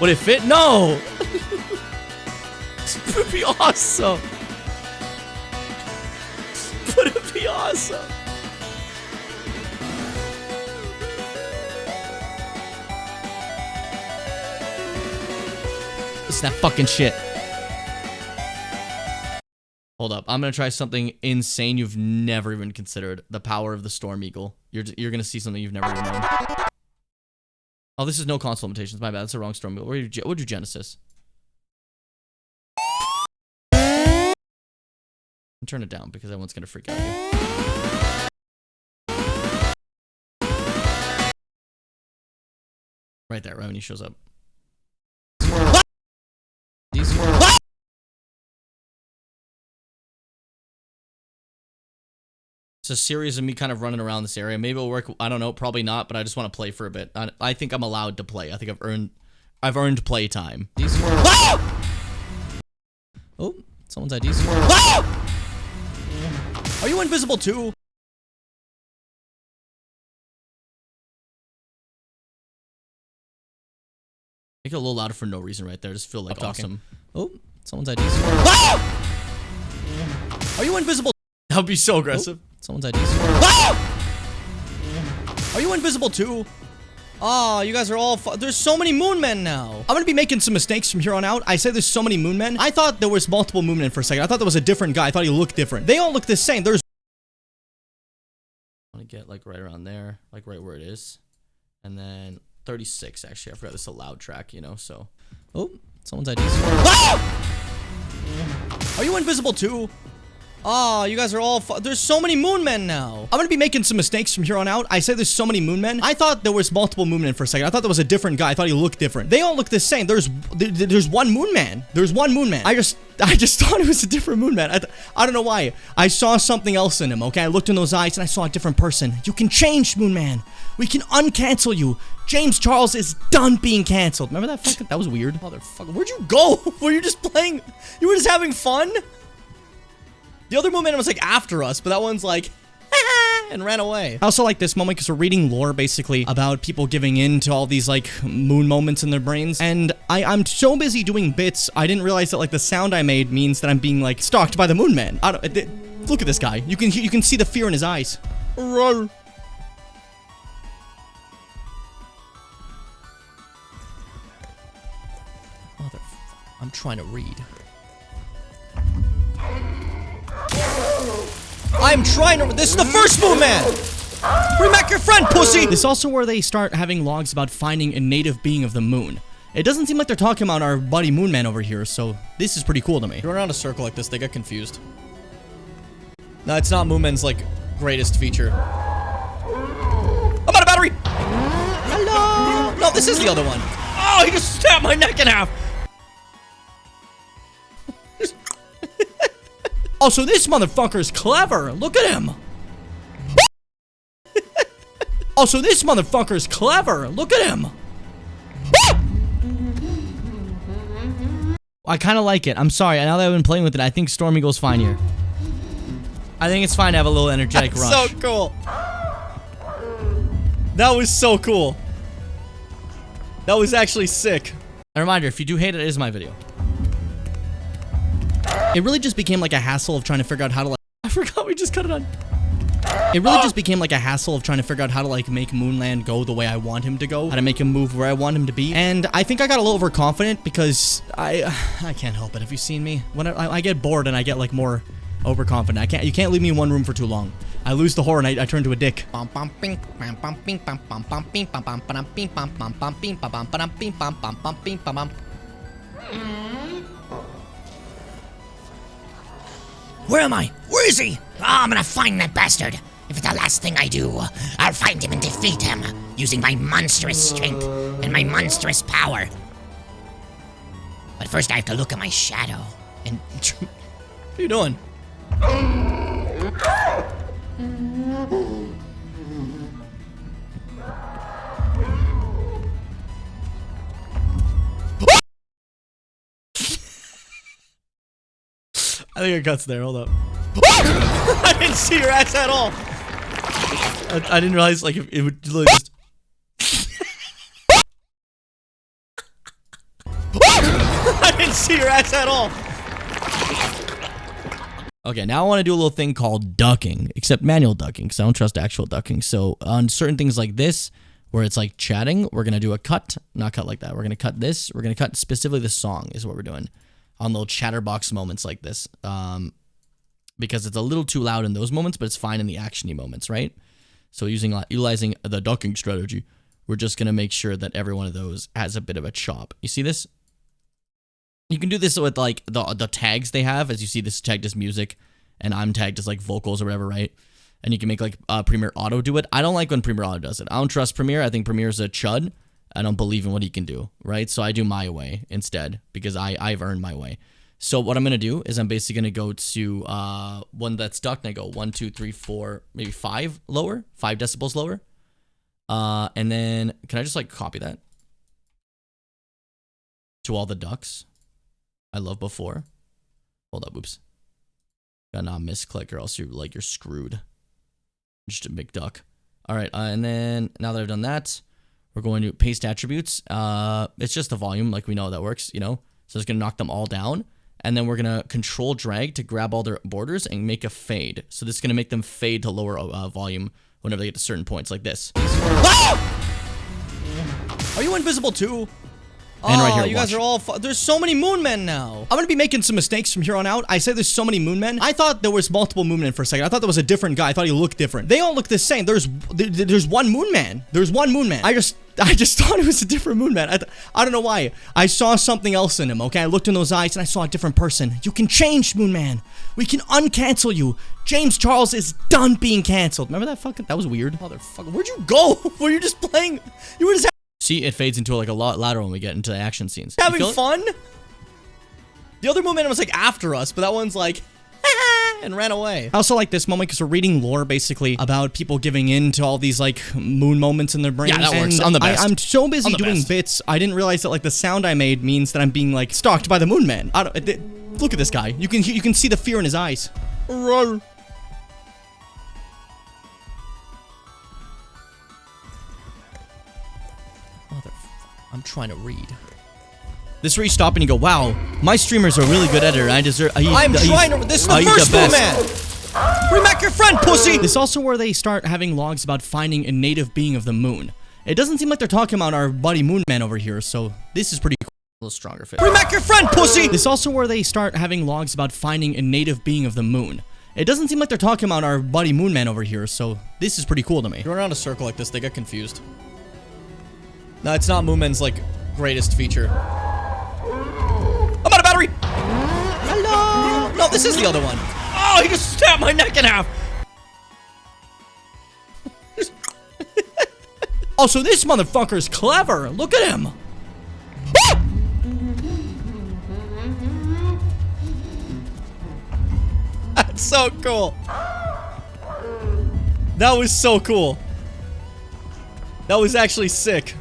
Would it fit? No. It would be awesome. Would it be awesome? It's that fucking shit. Hold up. I'm gonna try something insane you've never even considered. The power of the Storm Eagle. You're gonna see something you've never even known. Oh, this is no console limitations. My bad. That's the wrong storm. We'll do Genesis. Turn it down because everyone's gonna freak out here. Right there, right when he shows up. It's a series of me kind of running around this area. Maybe it'll work. I don't know. Probably not. But I just want to play for a bit. I think I'm allowed to play. I think I've earned play time. Oh, someone's IDs. Are you invisible too? Make it a little louder for no reason right there. I just feel like awesome. Oh, someone's IDs. Are you invisible? That would be so aggressive. Oh, someone's IDs. Are you invisible too? Oh, you guys are all there's so many moon men now. I'm gonna be making some mistakes from here on out. I say there's so many moon men. I thought there was multiple moon men for a second. I thought there was a different guy. I thought he looked different. They all look the same. There's I want to get like right around there, like right where it is. And then 36 actually. I forgot this is a loud track, you know, so. Oh, someone's IDs. Are you invisible too? Oh, you guys are all there's so many moon men now. I'm gonna be making some mistakes from here on out. I say there's so many moon men. I thought there was multiple moon men for a second. I thought there was a different guy. I thought he looked different. They all look the same. There's one moon man. There's one moon man. I just thought it was a different moon man. I don't know why. I saw something else in him, okay? I looked in those eyes and I saw a different person. You can change, moon man. We can uncancel you. James Charles is done being canceled. Remember that fucking that was weird. Motherfucker. Where'd you go? Were you just playing? You were just having fun? The other momentum was like after us, but that one's like and ran away. I also like this moment because we're reading lore basically about people giving in to all these like moon moments in their brains. And I'm so busy doing bits, I didn't realize that like the sound I made means that I'm being like stalked by the moon man. Look at this guy. You can see the fear in his eyes. Roar. Motherfucker. I'm trying to read. I'm trying to. This is the first moon man. Bring back your friend, pussy. This is also where they start having logs about finding a native being of the moon. It doesn't seem like they're talking about our buddy Moon Man over here, so this is pretty cool to me. Run around a circle like this, they get confused. No, it's not Moon Man's like greatest feature. I'm out of battery. Hello. No, this is the other one. Oh, he just stabbed my neck in half. Oh, so this motherfucker's clever. Look at him. Oh, so this motherfucker's clever. Look at him. I kind of like it. I'm sorry. Now that I've been playing with it, I think Storm Eagle's fine here. I think it's fine to have a little energetic rush. So cool. That was so cool. That was actually sick. A reminder, if you do hate it, it is my video. It really just became like a hassle of trying to figure out how to like... I forgot we just cut it on. It really just became like a hassle of trying to figure out how to like make Moonland go the way I want him to go. How to make him move where I want him to be. And I think I got a little overconfident because I can't help it. Have you seen me? When I get bored and I get like more overconfident. You can't leave me in one room for too long. I lose the horror and I turn to a dick. Where am I? Where is he? Oh, I'm gonna find that bastard. If it's the last thing I do, I'll find him and defeat him using my monstrous strength and my monstrous power. But first I have to look at my shadow and... What are you doing? I think it cuts there. Hold up. I didn't see your ass at all. I didn't realize like it would literally just. I didn't see your ass at all. Okay, now I want to do a little thing called ducking, except manual ducking, because I don't trust actual ducking. So on certain things like this, where it's like chatting, we're gonna do a cut, not cut like that. We're gonna cut this. We're gonna cut specifically the song is what we're doing. On little chatterbox moments like this, because it's a little too loud in those moments, but it's fine in the actiony moments, right? So utilizing the ducking strategy, we're just going to make sure that every one of those has a bit of a chop. You see this? You can do this with like the tags they have. As you see, this tagged as music, and I'm tagged as like vocals or whatever, right? And you can make like Premiere Auto do it. I don't like when Premiere Auto does it. I don't trust Premiere. I think Premiere's a chud. I don't believe in what he can do, right? So I do my way instead because I've earned my way. So what I'm going to do is I'm basically going to go to one that's ducked, and I go 1, 2, 3, 4, maybe 5 lower, 5 decibels lower. And then can I just like copy that to all the ducks? I love before. Hold up, oops. Gotta not misclick or else you're screwed. Just a big duck. All right, and then now that I've done that, we're going to paste attributes. It's just the volume, like we know how that works, you know? So it's gonna knock them all down. And then we're gonna control drag to grab all their borders and make a fade. So this is gonna make them fade to lower volume whenever they get to certain points, like this. Ah! Are you invisible too? And right here, you guys are all... There's so many moon men now. I'm gonna be making some mistakes from here on out. I said there's so many moon men. I thought there was multiple moon men for a second. I thought there was a different guy. I thought he looked different. They all look the same. There's one moon man. There's one moon man. I just thought it was a different moon man. I don't know why. I saw something else in him, okay? I looked in those eyes and I saw a different person. You can change, moon man. We can uncancel you. James Charles is done being canceled. Remember that fucking... That was weird. Motherfucker. Where'd you go? Were you just playing... You were just... See, it fades into like a lot louder when we get into the action scenes. Having fun? The other momentum was like after us, but that one's like and ran away. I also like this moment because we're reading lore basically about people giving in to all these like moon moments in their brains. Yeah, that works. I'm the best. I'm so busy doing bits, I didn't realize that like the sound I made means that I'm being like stalked by the moon man. Look at this guy. You can see the fear in his eyes. Roar. I'm trying to read. This is where you stop and you go, wow, my streamer's a really good editor. I deserve... I'm trying to... This is the first moon man! Bring back your friend, pussy! This is also where they start having logs about finding a native being of the moon. It doesn't seem like they're talking about our buddy Moon Man over here, so this is pretty cool. A little stronger fit. Bring back your friend, pussy! This is also where they start having logs about finding a native being of the moon. It doesn't seem like they're talking about our buddy Moon Man over here, so this is pretty cool to me. You run around a circle like this, they get confused. No, it's not Moonman's, like, greatest feature. I'm out of battery! Hello! No, this is the other one. Oh, he just stabbed my neck in half! Oh, so this motherfucker's clever. Look at him. Ah! That's so cool. That was so cool. That was actually sick.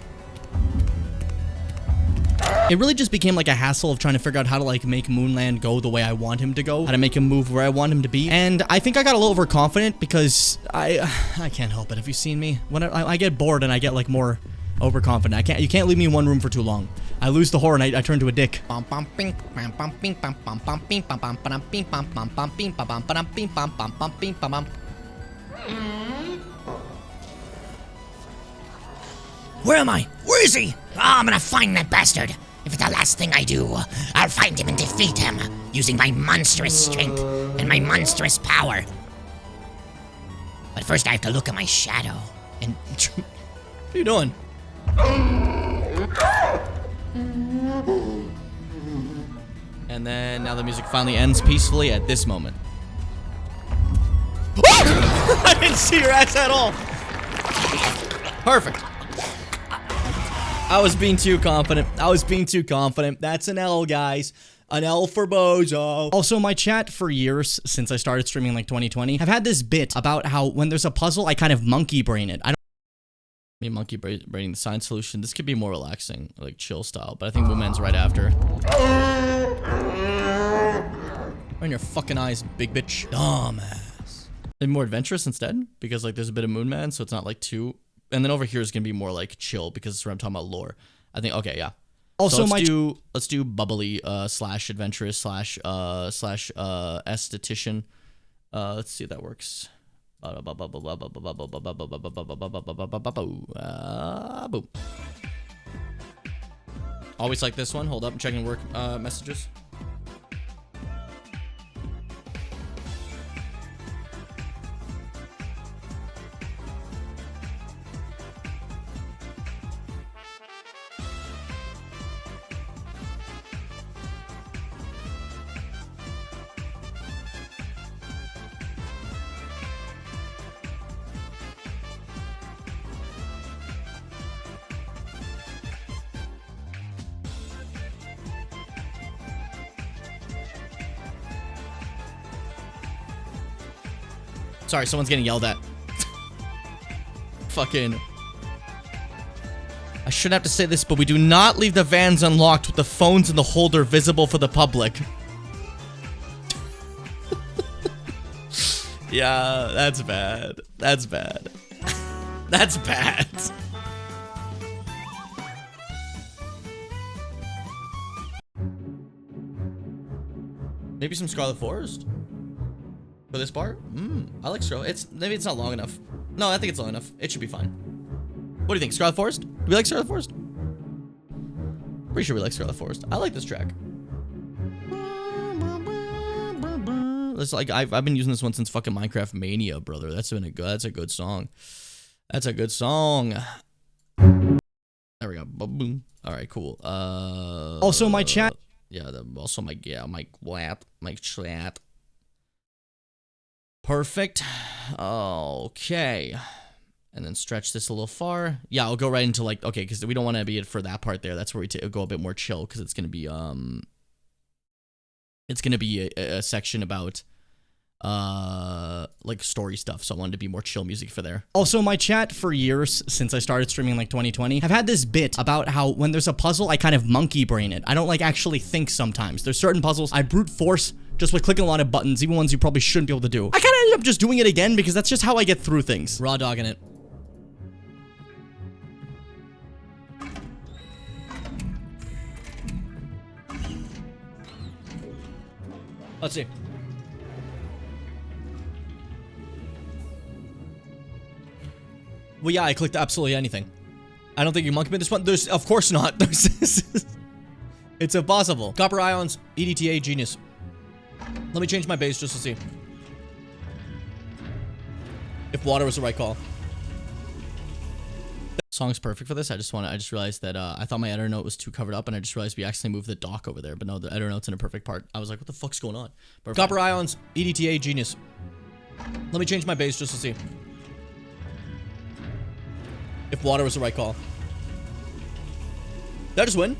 It really just became like a hassle of trying to figure out how to like make Moonland go the way I want him to go, how to make him move where I want him to be. And I think I got a little overconfident because I can't help it. Have you seen me? When I get bored and I get like more overconfident. You can't leave me in one room for too long. I lose the whore and I turn to a dick. Where am I? Where is he? I'm gonna find that bastard. If it's the last thing I do, I'll find him and defeat him, using my monstrous strength and my monstrous power. But first I have to look at my shadow and... What are you doing? And then, now the music finally ends peacefully at this moment. I didn't see your ass at all. Perfect. I was being too confident. That's an L, guys. An L for Bozo. Also, my chat for years, since I started streaming like 2020, have had this bit about how when there's a puzzle, I kind of monkey brain it. I don't monkey braining the science solution. This could be more relaxing, like chill style, but I think Moonman's right after. Right in your fucking eyes, big bitch. Dumbass. Maybe more adventurous instead, because like there's a bit of Moonman, so it's not like too... And then over here is gonna be more like chill because it's where I'm talking about lore. I think okay, yeah. Also, so let's do bubbly slash adventurous slash esthetician. Let's see if that works. Boom. Always like this one. Hold up, I'm checking work messages. Sorry, someone's getting yelled at. Fucking. I shouldn't have to say this, but we do not leave the vans unlocked with the phones in the holder visible for the public. Yeah, that's bad. That's bad. That's bad. Maybe some Scarlet Forest for this part. I like Scarlet. Maybe it's not long enough. No, I think it's long enough. It should be fine. What do you think, Scarlet Forest? Do we like Scarlet Forest? Pretty sure we like Scarlet Forest. I like this track. It's like I've been using this one since fucking Minecraft Mania, brother. That's a good song. That's a good song. There we go. Boom. All right, cool. Also my chat. Yeah, also my chat. Perfect. Okay. And then stretch this a little far. Yeah, I'll go right into like, okay, because we don't want to be it for that part there. That's where we go a bit more chill, because it's gonna be a section about like story stuff, so I wanted to be more chill music for there. Also, my chat for years, since I started streaming like 2020, have had this bit about how when there's a puzzle, I kind of monkey brain it. I don't like actually think sometimes. There's certain puzzles I brute force just by clicking a lot of buttons, even ones you probably shouldn't be able to do. I kind of ended up just doing it again because that's just how I get through things. Raw dogging it. Let's see. Well, yeah, I clicked absolutely anything. I don't think you monkey me this one. There's, of course not. It's impossible. Copper ions, EDTA, genius. Let me change my base just to see if water was the right call. Song's perfect for this. I just realized that I thought my editor note was too covered up, and I just realized we accidentally moved the dock over there. But no, the editor note's in a perfect part. I was like, what the fuck's going on? Perfect. Copper ions, EDTA, genius. Let me change my base just to see if water was the right call. Did I just win?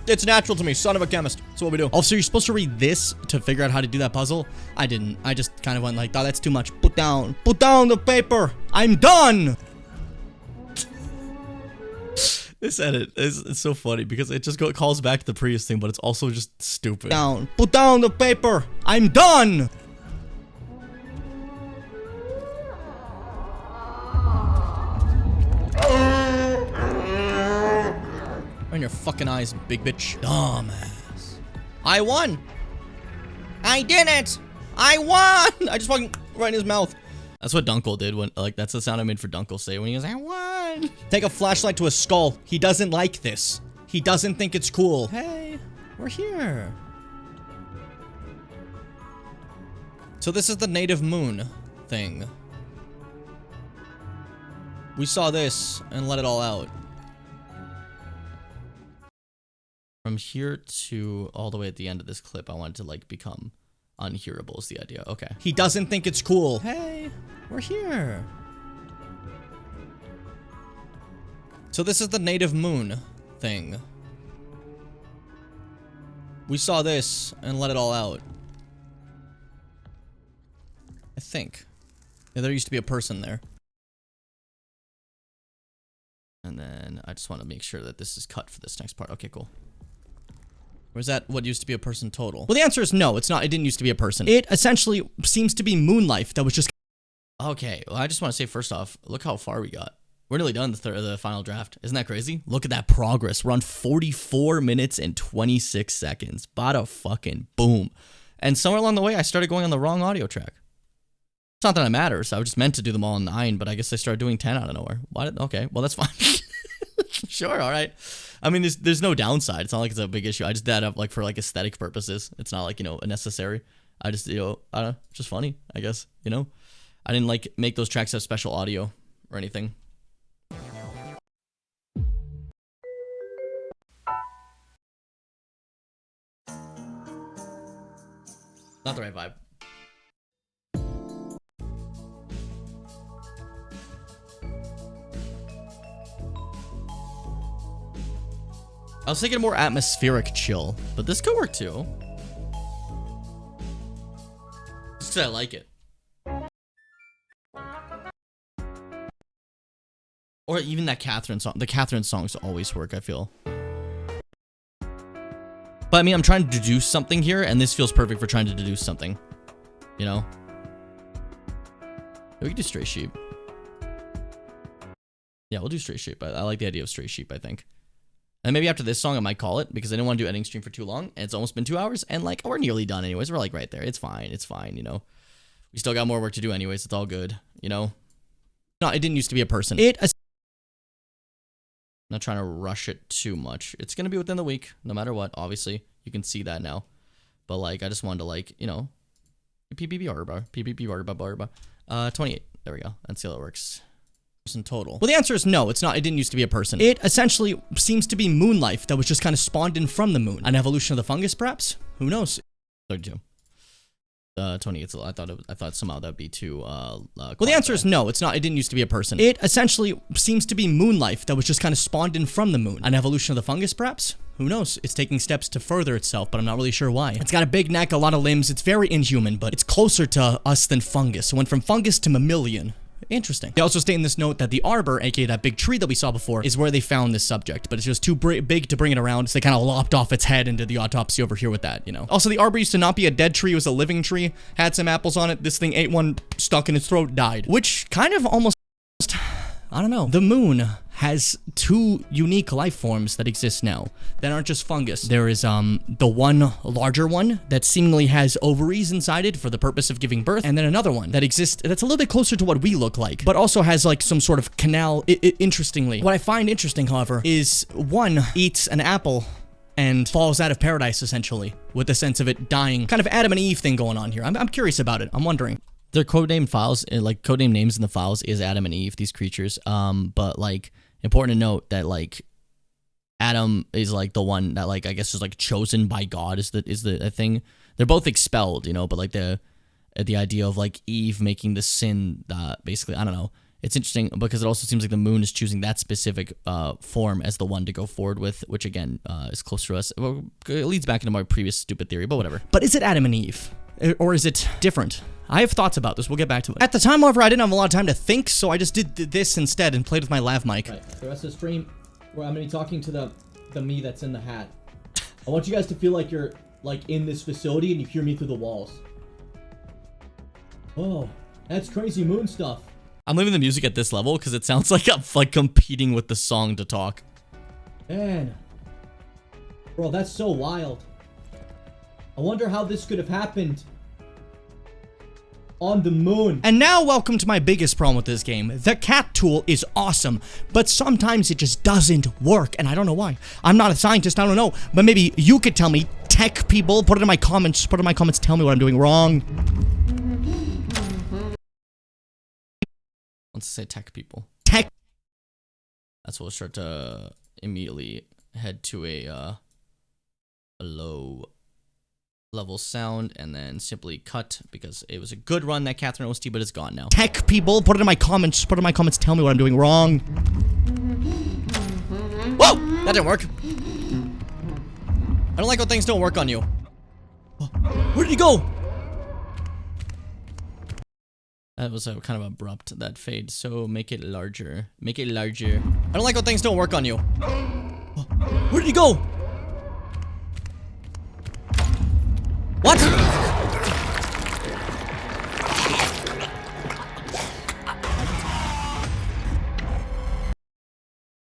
It's natural to me, son of a chemist. That's what we do. Also, you're supposed to read this to figure out how to do that puzzle. I didn't. I just kind of went like, oh, that's too much. Put down the paper. I'm done. This edit is so funny because it just calls back to the previous thing, but it's also just stupid. Put down the paper. I'm done. In your fucking eyes, big bitch. Dumbass. I won. I did it. I won. I just fucking right in his mouth. That's what Dunkel did when, like, that's the sound I made for Dunkel say when he goes, I won. Take a flashlight to his skull. He doesn't like this. He doesn't think it's cool. Hey, we're here. So this is the native moon thing. We saw this and let it all out. From here to all the way at the end of this clip, I wanted to like become unhearable is the idea. Okay. He doesn't think it's cool. Hey, we're here. So this is the native moon thing. We saw this and let it all out. I think. Yeah, there used to be a person there. And then I just want to make sure that this is cut for this next part. Okay, cool. Or is that what used to be a person total? Well, the answer is no, it's not. It didn't used to be a person. It essentially seems to be moon life that was just... Okay, well, I just want to say first off, look how far we got. We're nearly done the final draft. Isn't that crazy? Look at that progress. We're on 44 minutes and 26 seconds. Bada fucking boom. And somewhere along the way, I started going on the wrong audio track. It's not that it matters. I was just meant to do them all in 9, but I guess I started doing 10 out of nowhere. Okay, well, that's fine. Sure, all right. I mean, there's no downside. It's not like it's a big issue. I just did that up like for like aesthetic purposes. It's not like, necessary. I just, I don't know, just funny, I guess, I didn't like make those tracks have special audio or anything. Not the right vibe. I was thinking a more atmospheric chill, but this could work too. Just 'cause I like it. Or even that Catherine song. The Catherine songs always work, I feel. But I mean, I'm trying to deduce something here, and this feels perfect for trying to deduce something. You know? We can do Stray Sheep. Yeah, we'll do Stray Sheep. I like the idea of Stray Sheep, I think. And maybe after this song, I might call it, because I didn't want to do editing stream for too long, and it's almost been 2 hours, and like, we're nearly done anyways. We're like right there. It's fine, you know? We still got more work to do anyways. It's all good, you know? No, it didn't used to be a person. Not trying to rush it too much. It's going to be within the week, no matter what, obviously. You can see that now. But, like, I just wanted to, like, you know, PPP bar. 28. There we go. Let's see how it works. In total. Well, the answer is no, it's not. It didn't used to be a person. It essentially seems to be moon life that was just kind of spawned in from the moon. An evolution of the fungus, perhaps? Who knows? 32. 28. I thought somehow that'd be too. Well, the answer is no, it's not. It didn't used to be a person. It essentially seems to be moon life that was just kind of spawned in from the moon. An evolution of the fungus, perhaps? Who knows? It's taking steps to further itself, but I'm not really sure why. It's got a big neck, a lot of limbs. It's very inhuman, but it's closer to us than fungus. It went from fungus to mammalian. Interesting. They also state in this note that the arbor, aka that big tree that we saw before, is where they found this subject, but it's just too big to bring it around, so they kind of lopped off its head and did the autopsy over here with that, you know. Also, the arbor used to not be a dead tree, it was a living tree, had some apples on it, this thing ate one, stuck in its throat, died. Which kind of almost, I don't know. The moon has 2 unique life forms that exist now that aren't just fungus. There is the one larger one that seemingly has ovaries inside it for the purpose of giving birth, and then another one that exists that's a little bit closer to what we look like, but also has like some sort of canal. Interestingly, what I find interesting, however, is one eats an apple and falls out of paradise, essentially, with the sense of it dying. Kind of Adam and Eve thing going on here. I'm curious about it. I'm wondering. Their codename files, like codename names in the files, is Adam and Eve, these creatures. But like, important to note that like Adam is like the one that like I guess is like chosen by God is the thing. They're both expelled, you know, but like the idea of like Eve making the sin, basically, I don't know. It's interesting because it also seems like the moon is choosing that specific form as the one to go forward with, which again is closer to us. Well, it leads back into my previous stupid theory, but whatever. But is it Adam and Eve? Or is it different? I have thoughts about this. We'll get back to it. At the time, however, I didn't have a lot of time to think, so I just did this instead and played with my lav mic. Right. The rest of the stream, where I'm going to be talking to the me that's in the hat. I want you guys to feel like you're like in this facility and you hear me through the walls. Oh, that's crazy moon stuff. I'm leaving the music at this level because it sounds like I'm like competing with the song to talk. Man. Bro, that's so wild. I wonder how this could have happened on the moon. And now welcome to my biggest problem with this game. The cat tool is awesome, but sometimes it just doesn't work, and I don't know why. I'm not a scientist, I don't know, but maybe you could tell me. Tech people, put it in my comments, tell me what I'm doing wrong. Let's say tech people. Tech. That's what we'll start to immediately head to a low level sound and then simply cut because it was a good run, that Catherine OST, but it's gone now. Tech people, put it in my comments, tell me what I'm doing wrong. Whoa! That didn't work. I don't like when things don't work on you. Where did he go? That was kind of abrupt, that fade, so make it larger. I don't like when things don't work on you. Where did he go? What?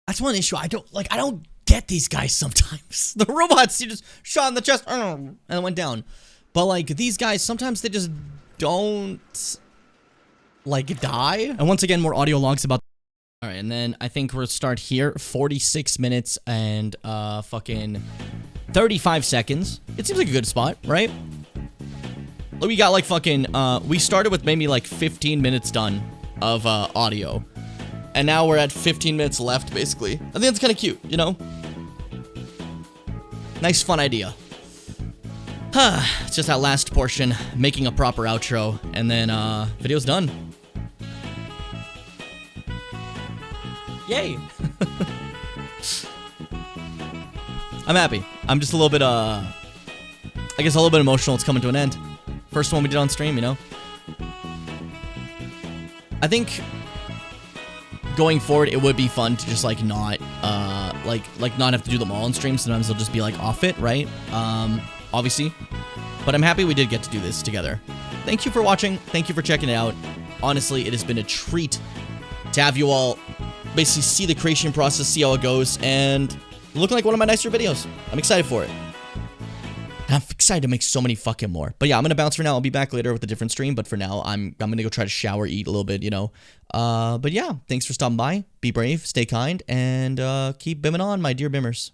That's one issue. I don't get these guys sometimes. The robots, you just shot in the chest and it went down. But like these guys, sometimes they just don't like die. And once again, more audio logs about. All right, and then I think we'll start here. 46 minutes and fucking 35 seconds. It seems like a good spot, right? We got like fucking, we started with maybe like 15 minutes done of audio. And now we're at 15 minutes left, basically. I think that's kind of cute, you know? Nice, fun idea. It's just that last portion, making a proper outro, and then, video's done. Yay! I'm happy. I'm just a little bit, I guess a little bit emotional. It's coming to an end. First one we did on stream, you know? I think going forward, it would be fun to just like not, like not have to do them all on stream. Sometimes they'll just be like off it, right? Obviously. But I'm happy we did get to do this together. Thank you for watching. Thank you for checking it out. Honestly, it has been a treat to have you all basically see the creation process, see how it goes, and looking like one of my nicer videos. I'm excited for it. And I'm excited to make so many fucking more. But yeah, I'm gonna bounce for now. I'll be back later with a different stream, but for now, I'm gonna go try to shower, eat a little bit, you know. But yeah, thanks for stopping by. Be brave, stay kind, and keep bimming on, my dear bimmers.